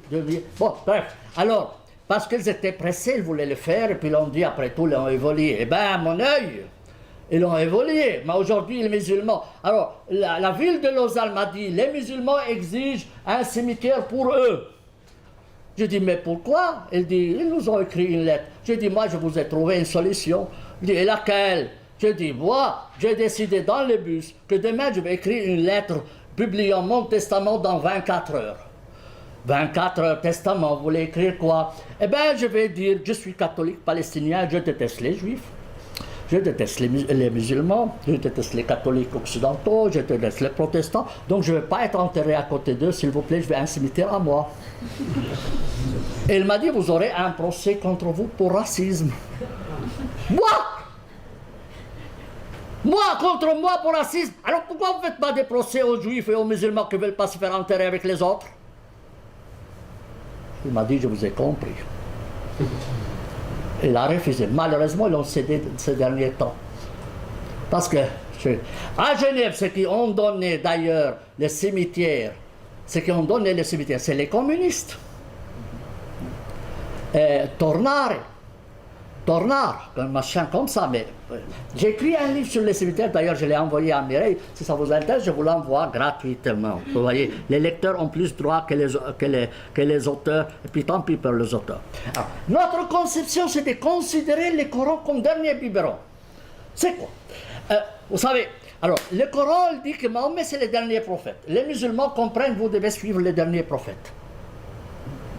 Bon, bref. Alors, parce qu'ils étaient pressés, ils voulaient le faire, et puis l'on dit, après tout, ils l'ont évolué. Eh bien, à mon œil, ils l'ont évolué. Mais aujourd'hui, les musulmans... Alors, la ville de Lausanne m'a dit, les musulmans exigent un cimetière pour eux. Je dis, mais pourquoi? Il dit, ils nous ont écrit une lettre. Je dis, moi, je vous ai trouvé une solution. Il dit, et laquelle? Je dis, moi, j'ai décidé dans le bus que demain, je vais écrire une lettre publiant mon testament dans 24 heures. 24 heures testament, vous voulez écrire quoi? Eh bien, je vais dire, je suis catholique palestinien, je déteste les juifs, je déteste les musulmans, je déteste les catholiques occidentaux, je déteste les protestants, donc je ne vais pas être enterré à côté d'eux, s'il vous plaît, je vais à un cimetière à moi. Et il m'a dit, vous aurez un procès contre vous pour racisme. Moi, contre moi pour racisme. Alors pourquoi vous ne faites pas des procès aux juifs et aux musulmans qui ne veulent pas se faire enterrer avec les autres? Il m'a dit, je vous ai compris. Il a refusé. Malheureusement, ils l'ont cédé ces derniers temps. Parce que à Genève, ceux qui ont donné d'ailleurs les cimetières, c'est les communistes. Tornard, un machin comme ça. Mais j'ai écrit un livre sur les cimetières, d'ailleurs je l'ai envoyé à Mireille. Si ça vous intéresse, je vous l'envoie gratuitement. Vous voyez, les lecteurs ont plus droit que les auteurs, et puis tant pis pour les auteurs. Alors, notre conception, c'est de considérer le Coran comme dernier biberon. C'est quoi? Vous savez, alors, le Coran dit que Mahomet c'est le dernier prophète. Les musulmans comprennent que vous devez suivre les derniers prophètes.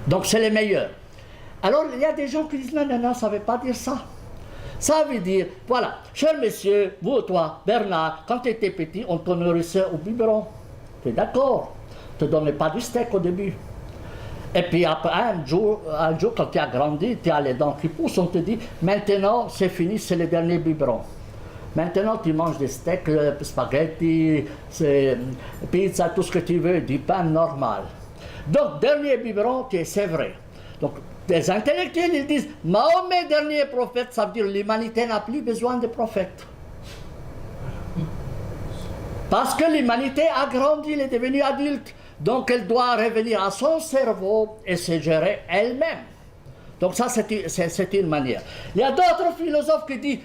Donc c'est les meilleurs. Alors, il y a des gens qui disent non, ça ne veut pas dire ça. Ça veut dire, voilà, cher monsieur, vous, toi, Bernard, quand tu étais petit, on te nourrissait au biberon. Tu es d'accord? On ne te donnait pas du steak au début. Et puis après, un jour quand tu as grandi, tu as les dents qui poussent, on te dit, maintenant, c'est fini, c'est le dernier biberon. Maintenant, tu manges des steaks, spaghetti, pizza, tout ce que tu veux, du pain normal. Donc, dernier biberon, c'est vrai. Donc, les intellectuels, ils disent, Mahomet, dernier prophète, ça veut dire l'humanité n'a plus besoin de prophètes. Parce que l'humanité a grandi, elle est devenue adulte. Donc, elle doit revenir à son cerveau et se gérer elle-même. Donc, ça, c'est une manière. Il y a d'autres philosophes qui disent,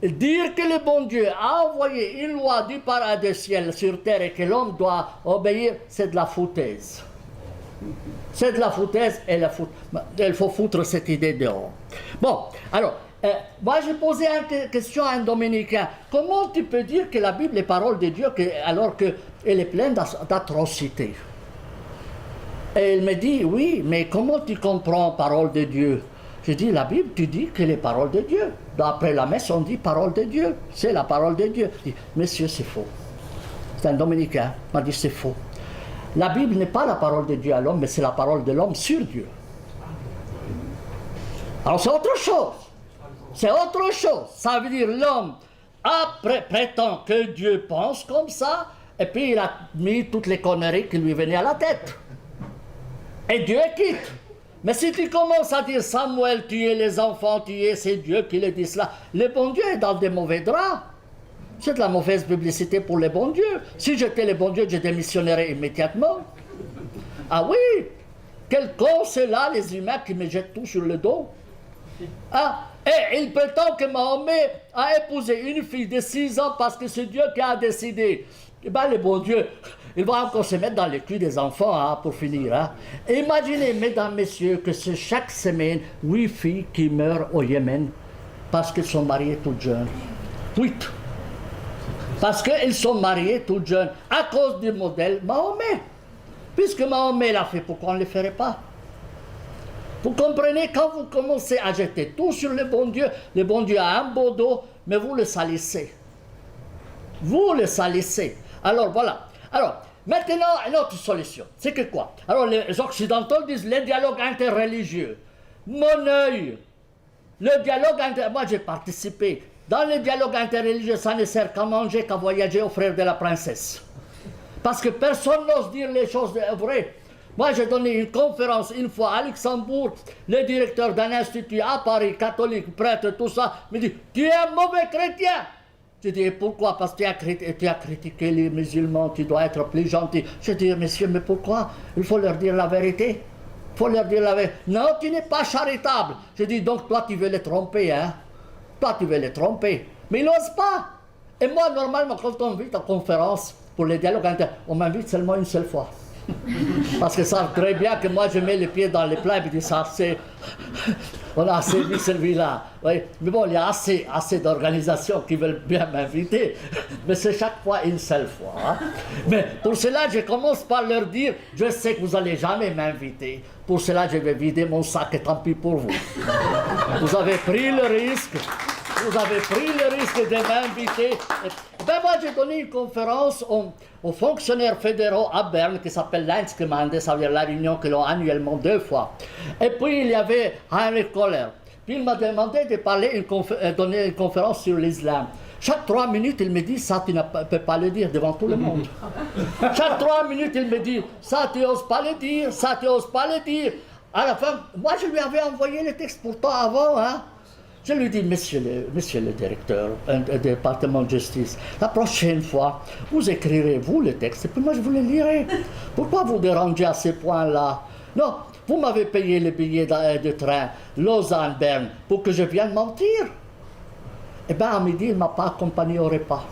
dire que le bon Dieu a envoyé une loi du paradis ciel sur terre et que l'homme doit obéir, c'est de la foutaise. C'est de la foutaise et il faut foutre cette idée dehors. Bon, alors, moi j'ai posé une question à un dominicain. Comment tu peux dire que la Bible est parole de Dieu alors qu'elle est pleine d'atrocités? Et il me dit, oui, mais comment tu comprends parole de Dieu? Je dis, la Bible, tu dis que les paroles de Dieu. Après la messe, on dit parole de Dieu. C'est la parole de Dieu. Je dis, monsieur, c'est faux. C'est un dominicain. Il m'a dit, c'est faux. La Bible n'est pas la parole de Dieu à l'homme, mais c'est la parole de l'homme sur Dieu. Alors c'est autre chose. C'est autre chose. Ça veut dire l'homme prétend que Dieu pense comme ça, et puis il a mis toutes les conneries qui lui venaient à la tête. Et Dieu quitte. Mais si tu commences à dire Samuel tuer les enfants, tuer, c'est Dieu qui le dit cela, le bon Dieu est dans des mauvais draps. C'est de la mauvaise publicité pour les bons dieux. Si j'étais le bon Dieu, je démissionnerais immédiatement. Ah oui, quel con c'est là, les humains qui me jettent tout sur le dos. Ah, et il prétend que Mahomet a épousé une fille de 6 ans parce que c'est Dieu qui a décidé. Eh bien, le bon Dieu, il va encore se mettre dans le cul des enfants pour finir. Hein. Imaginez, mesdames, messieurs, que c'est chaque semaine 8 filles qui meurent au Yémen parce qu'elles sont mariées toutes jeunes. 8. Parce qu'ils sont mariés toutes jeunes à cause du modèle Mahomet. Puisque Mahomet l'a fait, pourquoi on ne le ferait pas? Vous comprenez, quand vous commencez à jeter tout sur le bon Dieu a un beau dos, mais vous le salissez. Vous le salissez. Alors voilà. Alors, maintenant, une autre solution. C'est que quoi? Alors, les Occidentaux disent le dialogue interreligieux. Mon œil, le dialogue interreligieux. Moi, j'ai participé. Dans le dialogue interreligieux, ça ne sert qu'à manger, qu'à voyager aux frères de la princesse. Parce que personne n'ose dire les choses vraies. Moi, j'ai donné une conférence une fois à Luxembourg. Le directeur d'un institut à Paris, catholique, prêtre, tout ça, me dit « Tu es un mauvais chrétien !» Je dis « Pourquoi? Parce que tu as critiqué les musulmans, tu dois être plus gentil. » Je dis « Monsieur, mais pourquoi? Il faut leur dire la vérité. Il faut leur dire la vérité. Non, tu n'es pas charitable. Je dis « Donc toi, tu veux les tromper, hein? Toi, tu veux les tromper. » Mais ils n'osent pas. Et moi, normalement, quand on m'invite en conférence pour les dialogues inter, on m'invite seulement une seule fois. Parce qu'ils savent très bien que moi je mets les pieds dans les plats et je dis ça c'est. On a assez vu celui-là. Oui. Mais bon, il y a assez d'organisations qui veulent bien m'inviter. Mais c'est chaque fois une seule fois. Hein. Mais pour cela, je commence par leur dire je sais que vous n'allez jamais m'inviter. Pour cela, je vais vider mon sac et tant pis pour vous. Vous avez pris le risque. Vous avez pris le risque de m'inviter. Ben moi, j'ai donné une conférence aux fonctionnaires fédéraux à Berne qui s'appelle l'Einskommande, ça veut dire la réunion que l'on a annuellement 2 fois. Et puis, il y avait Heinrich Kohler. Puis, il m'a demandé de donner une conférence sur l'islam. Chaque 3 minutes, il me dit, ça, tu ne peux pas le dire devant tout le monde. Chaque 3 minutes, il me dit, ça, tu n'oses pas le dire, ça, tu n'oses pas le dire. À la fin, moi, je lui avais envoyé le texte pourtant avant, hein. Je lui dis, monsieur le directeur du département de justice, la prochaine fois, vous écrirez, vous, le texte, et puis moi, je vous le lirai. Pourquoi vous dérangez à ce point-là? Non, vous m'avez payé le billet de train Lausanne-Berne pour que je vienne mentir. Eh bien, à midi, il ne m'a pas accompagné au repas.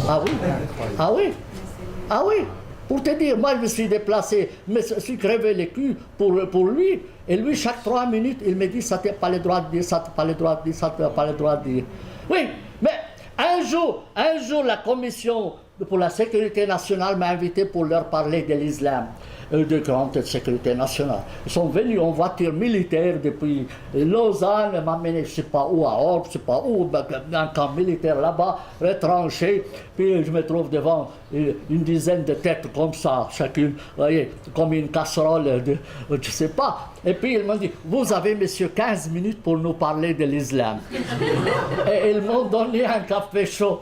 Ah oui? Ah oui? Ah oui? Pour te dire, moi je me suis déplacé, je me suis crevé le cul pour lui. Et lui, chaque 3 minutes, il me dit, ça t'as pas le droit de dire, ça t'as pas le droit de dire, ça t'as pas le droit de dire. Oui, mais un jour, la commission pour la sécurité nationale m'a invité pour leur parler de l'islam, de grande sécurité nationale. Ils sont venus en voiture militaire depuis Lausanne, m'amener je ne sais pas où, à Orbe, je ne sais pas où, un camp militaire là-bas, retranché. Puis je me trouve devant une dizaine de têtes comme ça, chacune, vous voyez, comme une casserole de, je ne sais pas. Et puis ils m'ont dit, vous avez, monsieur, 15 minutes pour nous parler de l'islam. Et ils m'ont donné un café chaud.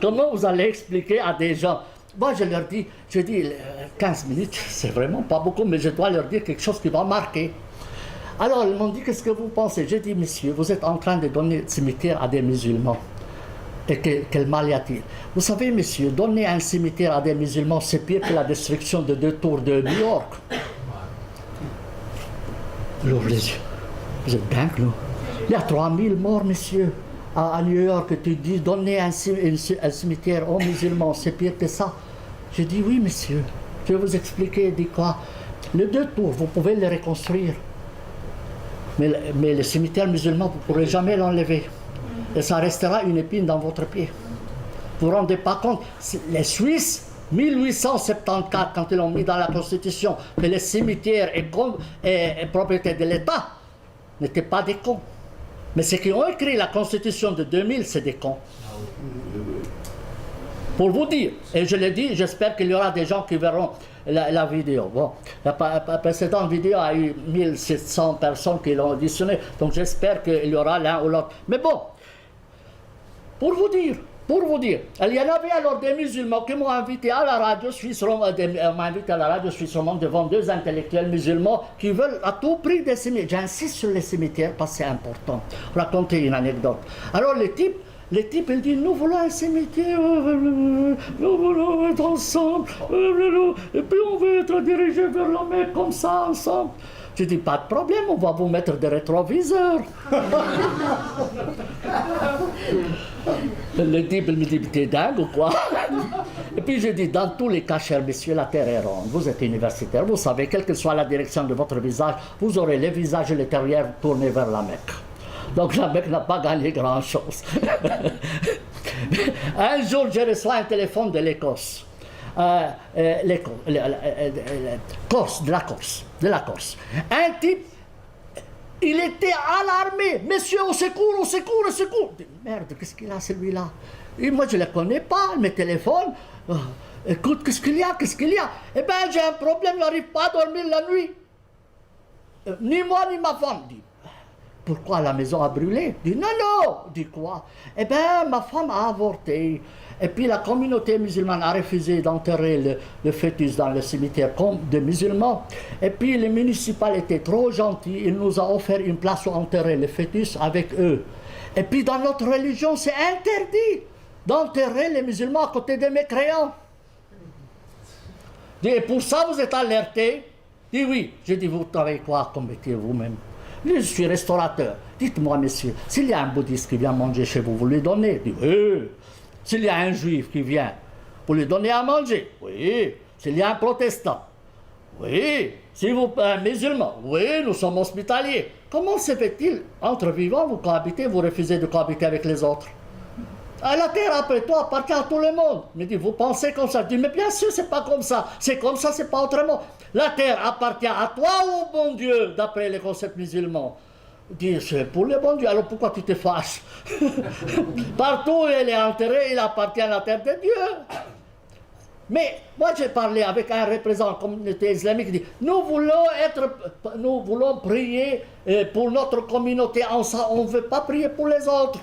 Comment vous allez expliquer à des gens? Moi, je leur dis, 15 minutes, c'est vraiment pas beaucoup, mais je dois leur dire quelque chose qui va marquer. Alors, ils m'ont dit, qu'est-ce que vous pensez? J'ai dit, monsieur, vous êtes en train de donner le cimetière à des musulmans. Et quel mal y a-t-il? Vous savez, monsieur, donner un cimetière à des musulmans, c'est pire que la destruction de 2 tours de New York. Il ouvre les yeux. Vous êtes dingue, non? Il y a 3000 morts, monsieur. À New York, tu dis donner un cimetière aux musulmans, c'est pire que ça. Je dis oui, monsieur. Je vais vous expliquer. Il dit quoi? Les 2 tours, vous pouvez les reconstruire. Mais le cimetière musulman, vous ne pourrez jamais l'enlever. Et ça restera une épine dans votre pied. Vous ne vous rendez pas compte? Les Suisses, 1874, quand ils ont mis dans la Constitution que les cimetières est propriété de l'État, n'étaient pas des cons. Mais ceux qui ont écrit la Constitution de 2000, c'est des cons. Pour vous dire, et je l'ai dit, j'espère qu'il y aura des gens qui verront la vidéo. Bon, la précédente vidéo a eu 1700 personnes qui l'ont auditionné, donc j'espère qu'il y aura l'un ou l'autre. Mais bon, pour vous dire, il y en avait alors des musulmans qui m'ont invité à la radio suisse romande, devant 2 intellectuels musulmans qui veulent à tout prix des cimetières. J'insiste sur les cimetières parce que c'est important. Raconter une anecdote. Alors le type, il dit, nous voulons un cimetière, nous voulons être ensemble, et puis on veut être dirigé vers la mer comme ça, ensemble. Je dis, pas de problème, on va vous mettre des rétroviseurs. Le type me dit, t'es dingue ou quoi? Et puis je dis, dans tous les cas, cher monsieur, la terre est ronde. Vous êtes universitaire, vous savez, quelle que soit la direction de votre visage, vous aurez le visage et l'intérieur tournés vers la Mecque. Donc la Mecque n'a pas gagné grand-chose. Un jour, je reçois un téléphone de l'Écosse. De la Corse. Un type, il était alarmé. Monsieur, au secours, au secours, au secours. Merde, qu'est-ce qu'il a celui-là? Et moi, je ne le connais pas, il me téléphone. Écoute, qu'est-ce qu'il y a? Eh bien, j'ai un problème, je n'arrive pas à dormir la nuit. Ni moi, ni ma femme. Dit, pourquoi la maison a brûlé? Dit, non. Dit quoi? Eh bien, ma femme a avorté. Et puis la communauté musulmane a refusé d'enterrer le fœtus dans le cimetière comme des musulmans. Et puis le municipal était trop gentil, il nous a offert une place où enterrer le fœtus avec eux. Et puis dans notre religion, c'est interdit d'enterrer les musulmans à côté des mécréants. Et pour ça, vous êtes alerté? Dit oui. J'ai dit, vous travaillez quoi comme métier vous-même? Je suis restaurateur. Dites-moi, monsieur, s'il y a un bouddhiste qui vient manger chez vous, vous lui donnez? Dit oui. S'il y a un juif qui vient, vous lui donnez à manger? Oui. S'il y a un protestant? Oui. Si vous un musulman? Oui, nous sommes hospitaliers. Comment se fait-il, entre vivants, vous cohabitez, vous refusez de cohabiter avec les autres? La terre, après toi, appartient à tout le monde. Il me dit, vous pensez comme ça? Je dis, mais bien sûr, c'est pas comme ça. C'est comme ça, c'est pas autrement. La terre appartient à toi ou au bon Dieu, d'après les concepts musulmans? Dit, c'est pour le bon Dieu, alors pourquoi tu te fâches? Partout où elle est enterrée, il appartient à la terre de Dieu. Mais moi j'ai parlé avec un représentant de la communauté islamique qui dit, nous voulons prier pour notre communauté, on ne veut pas prier pour les autres.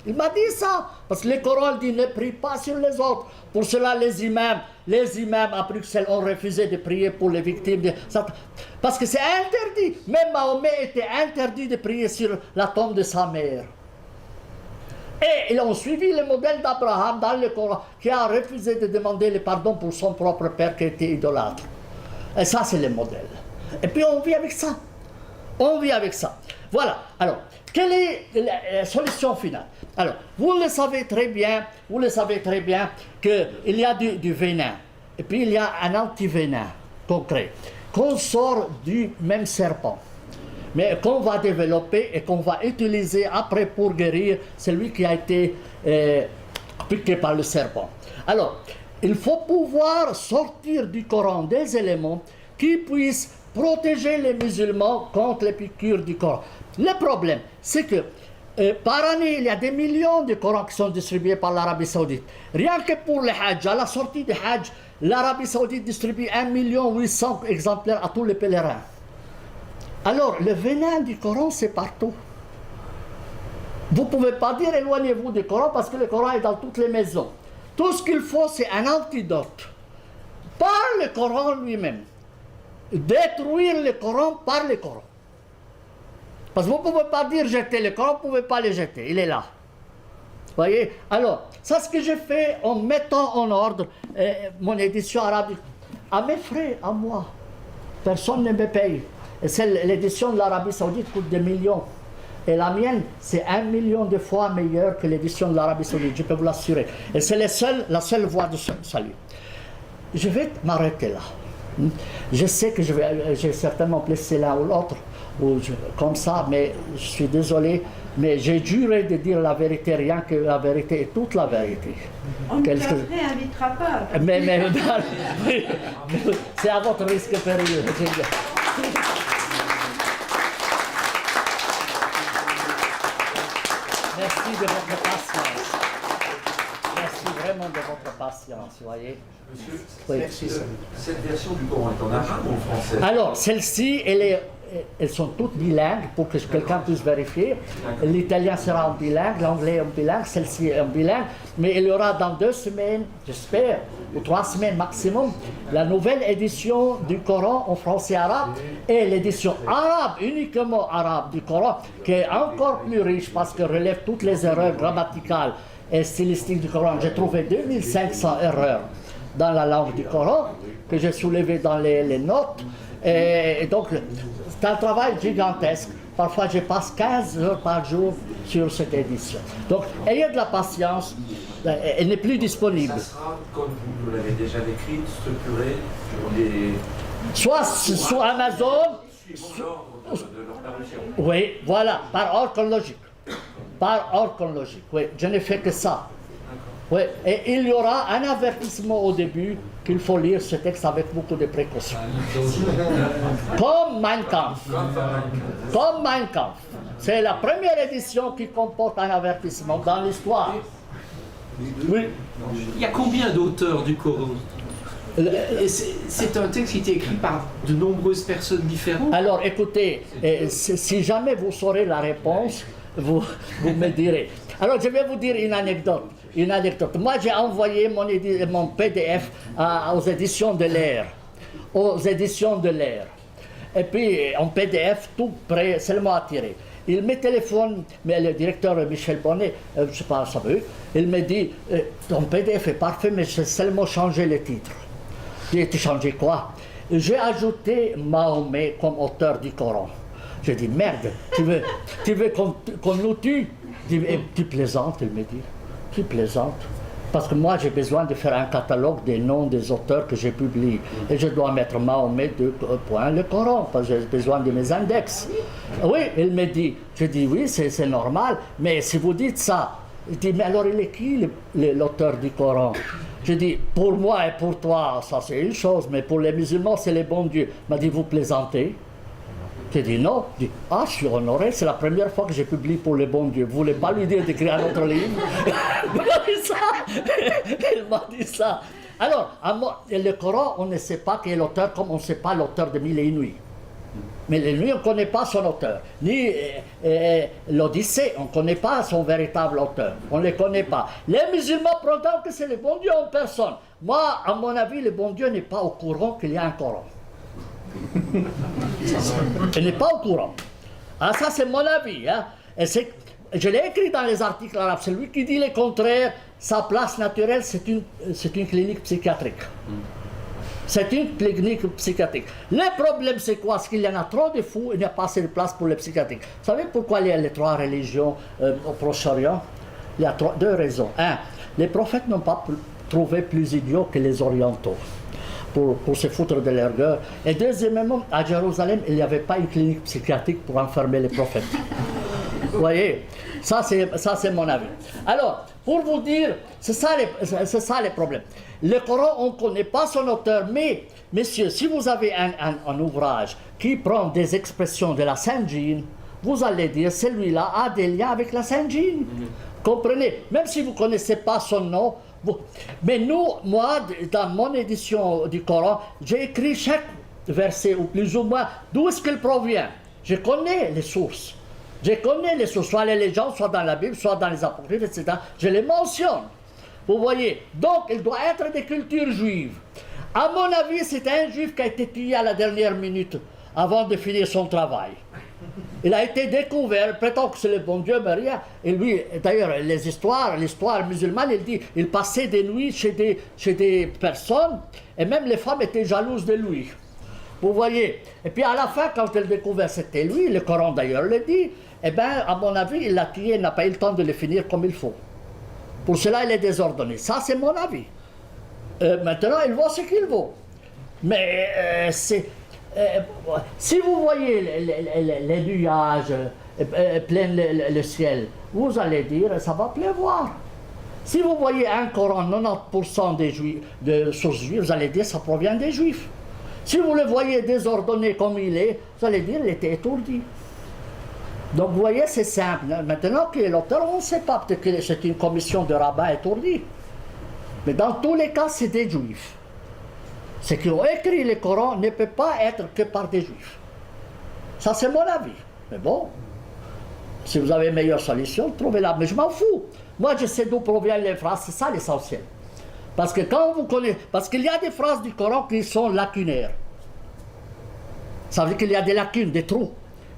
Il m'a dit ça. Parce que le Coran dit ne prie pas sur les autres. Pour cela, les imams à Bruxelles ont refusé de prier pour les victimes. Parce que c'est interdit. Même Mahomet était interdit de prier sur la tombe de sa mère. Et ils ont suivi le modèle d'Abraham dans le Coran, qui a refusé de demander le pardon pour son propre père qui était idolâtre. Et ça, c'est le modèle. Et puis on vit avec ça. On vit avec ça. Voilà. Alors, quelle est la solution finale? Alors, vous le savez très bien qu'il y a du venin. Et puis il y a un antivenin concret qu'on sort du même serpent, mais qu'on va développer et qu'on va utiliser après pour guérir celui qui a été piqué par le serpent. Alors, il faut pouvoir sortir du Coran des éléments qui puissent protéger les musulmans contre les piqûres du Coran. Le problème, c'est que par année, il y a des millions de Corans qui sont distribués par l'Arabie Saoudite. Rien que pour le Hajj, à la sortie du Hajj, l'Arabie Saoudite distribue 1 800 000 exemplaires à tous les pèlerins. Alors, le venin du Coran, c'est partout. Vous ne pouvez pas dire éloignez-vous du Coran parce que le Coran est dans toutes les maisons. Tout ce qu'il faut, c'est un antidote. Par le Coran lui-même. Détruire le Coran par le Coran. Parce que vous ne pouvez pas dire jeter le Coran, vous ne pouvez pas le jeter, il est là. Voyez? Alors, ça ce que j'ai fait en mettant en ordre mon édition arabique, à mes frais, à moi. Personne ne me paye. Et l'édition de l'Arabie Saoudite coûte des millions. Et la mienne, c'est 1 million de fois meilleure que l'édition de l'Arabie Saoudite, je peux vous l'assurer. Et c'est la seule voie de salut. Je vais m'arrêter là. Je sais que j'ai certainement blessé l'un ou l'autre, comme ça, mais je suis désolé, mais j'ai juré de dire la vérité, rien que la vérité et toute la vérité. On ne réinvitera pas. Mais c'est à votre risque et péril. Merci de votre patience. Merci vraiment de votre patience, vous voyez. Monsieur, Oui. cette version du Coran est en arabe ou en français? Alors, celle-ci, elles sont toutes bilingues pour que quelqu'un puisse vérifier. L'italien sera en bilingue, l'anglais en bilingue, celle-ci en bilingue. Mais il y aura dans 2 semaines, j'espère, ou 3 semaines maximum, la nouvelle édition du Coran en français arabe et l'édition arabe, uniquement arabe du Coran, qui est encore plus riche parce qu'elle relève toutes les erreurs grammaticales et stylistiques du Coran. J'ai trouvé 2500 erreurs dans la langue du Coran que j'ai soulevé dans les notes. Et donc, c'est un travail gigantesque. Parfois, je passe 15 heures par jour sur cette édition. Donc, ayez de la patience. Elle n'est plus disponible. Ça sera, comme vous l'avez déjà décrit, structuré sur les... Soit sur Amazon, suivant l'ordre de leur parution. oui, voilà, par ordre chronologique. Par ordre chronologique, oui, je n'ai fait que ça. Oui, et il y aura un avertissement au début qu'il faut lire ce texte avec beaucoup de précautions. Comme Mein Kampf. Comme Mein Kampf. C'est la première édition qui comporte un avertissement dans l'histoire. Oui. Il y a combien d'auteurs du Coran? C'est un texte qui a été écrit par de nombreuses personnes différentes. Alors écoutez, si jamais vous saurez la réponse, vous me direz. Alors je vais vous dire une anecdote. Moi j'ai envoyé mon PDF aux éditions de l'Air. Et puis en PDF, tout prêt, seulement à tirer. Il me téléphone, mais le directeur Michel Bonnet, je ne sais pas, ça veut, il me dit, ton PDF est parfait, mais j'ai seulement changé le titre. J'ai été changé quoi? J'ai ajouté Mahomet comme auteur du Coran. J'ai dit, merde, tu veux qu'on nous tue? Tu plaisantes, il me dit. Tu plaisantes. Parce que moi, j'ai besoin de faire un catalogue des noms des auteurs que j'ai publiés. Et je dois mettre Mahomet le Coran, parce que j'ai besoin de mes index. Oui, il me dit. Je dis, oui, c'est normal, mais si vous dites ça, il dit, mais alors il est qui l'auteur du Coran? Je dis, pour moi et pour toi, ça c'est une chose, mais pour les musulmans, c'est le bon Dieu. Il m'a dit, vous plaisantez? J'ai dit non. Je dis, ah, je suis honoré, c'est la première fois que je publie pour le bon Dieu. Vous ne voulez pas lui dire d'écrire un autre livre? Il m'a dit ça. Alors, le Coran, on ne sait pas qui est l'auteur, comme on ne sait pas l'auteur de Mille et une nuits. Mais lui, on ne connaît pas son auteur. Ni l'Odyssée, on ne connaît pas son véritable auteur. On ne les connaît pas. Les musulmans prétendent que c'est le bon Dieu en personne. Moi, à mon avis, le bon Dieu n'est pas au courant qu'il y a un Coran. Il n'est pas au courant. Ah, ça, c'est mon avis. Hein. Et je l'ai écrit dans les articles arabes. Celui qui dit le contraire, sa place naturelle, c'est une clinique psychiatrique. C'est une clinique psychiatrique. Le problème, c'est quoi? C'est qu'il y en a trop de fous, il n'y a pas assez de place pour les psychiatriques. Vous savez pourquoi il y a les trois religions au Proche-Orient? Il y a deux raisons. Un, les prophètes n'ont pas trouvé plus idiots que les orientaux pour se foutre de leur gueule. Et deuxièmement, à Jérusalem, il n'y avait pas une clinique psychiatrique pour enfermer les prophètes. Vous voyez? Ça, c'est mon avis. Alors, pour vous dire, c'est ça les problèmes. Le Coran, on ne connaît pas son auteur, mais, messieurs, si vous avez un ouvrage qui prend des expressions de la Sainte Jean, vous allez dire, celui-là a des liens avec la Sainte Jean. Comprenez? Même si vous ne connaissez pas son nom. Mais moi, dans mon édition du Coran, j'ai écrit chaque verset, ou plus ou moins, d'où est-ce qu'il provient. Je connais les sources. Je connais les sources, soit les légendes, soit dans la Bible, soit dans les apocryphes, etc. Je les mentionne. Vous voyez? Donc, il doit être des cultures juives. À mon avis, c'est un juif qui a été tué à la dernière minute, avant de finir son travail. Il a été découvert, il prétend que c'est le bon Dieu, mais rien. Et lui, d'ailleurs, l'histoire musulmane, il dit, il passait des nuits chez des personnes, et même les femmes étaient jalouses de lui. Vous voyez? Et puis à la fin, quand il découvert c'était lui, le Coran d'ailleurs le dit, eh bien, à mon avis, il l'a tué, il n'a pas eu le temps de le finir comme il faut. Pour cela, il est désordonné. Ça, c'est mon avis. Maintenant, il vaut ce qu'il vaut. Mais si vous voyez les nuages plein le ciel, vous allez dire, ça va pleuvoir. Si vous voyez un Coran, 90% de sources juives, vous allez dire, ça provient des Juifs. Si vous le voyez désordonné comme il est, vous allez dire, il était étourdi. Donc vous voyez, c'est simple. Maintenant qui est l'auteur, on ne sait pas, peut-être que c'est une commission de rabbins étourdis. Mais dans tous les cas, c'est des Juifs. Ceux qui ont écrit le Coran ne peut pas être que par des Juifs. Ça, c'est mon avis. Mais bon, si vous avez une meilleure solution, trouvez-la. Mais je m'en fous. Moi, je sais d'où proviennent les phrases, c'est ça l'essentiel. Parce que quand vous connaissez, parce qu'il y a des phrases du Coran qui sont lacunaires. Ça veut dire qu'il y a des lacunes, des trous.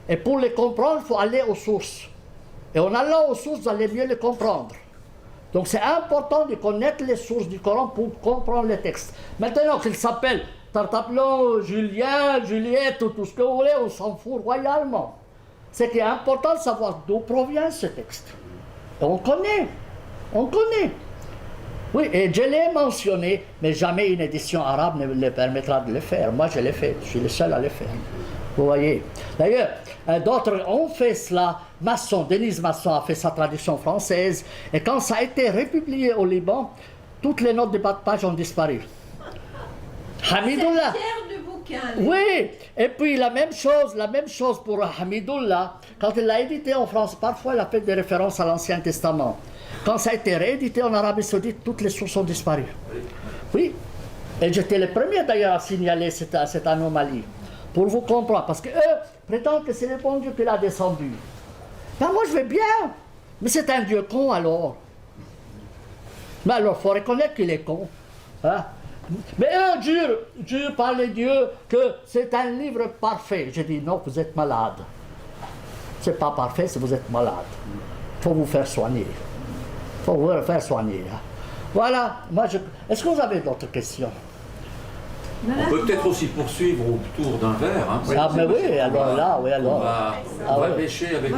Et pour les comprendre, il faut aller aux sources. Et en allant aux sources, vous allez mieux les comprendre. Donc c'est important de connaître les sources du Coran pour comprendre les textes. Maintenant qu'il s'appelle Tartaplon, Julien, Juliette, tout ce que vous voulez, on s'en fout royalement. C'est qu'il est important de savoir d'où provient ce texte. Et on connaît. Oui, et je l'ai mentionné, mais jamais une édition arabe ne le permettra de le faire. Moi, je l'ai fait, je suis le seul à le faire. Vous voyez. D'ailleurs, d'autres ont fait cela. Denise Masson a fait sa traduction française. Et quand ça a été republié au Liban, toutes les notes de bas de page ont disparu. Hamidullah. C'est du bouquin. Oui, et puis la même chose pour Hamidullah. Quand il l'a édité en France, parfois il a fait des références à l'Ancien Testament. Quand ça a été réédité en Arabie Saoudite, toutes les sources ont disparu. Oui, et j'étais le premier d'ailleurs à signaler cette anomalie. Pour vous comprendre, parce qu'eux prétendent que c'est le bon Dieu qui l'a descendu. Ben moi je vais bien, mais c'est un Dieu con alors. Mais alors il faut reconnaître qu'il est con. Hein? Mais eux jurent par les dieux que c'est un livre parfait. Je dis non, vous êtes malade. C'est pas parfait si vous êtes malade. Il faut vous faire soigner. Il faut vous faire soigner. Hein? Voilà, est-ce que vous avez d'autres questions? On peut peut-être aussi poursuivre autour d'un verre. Hein, ah, mais oui, alors là, oui, alors. On va pêcher avec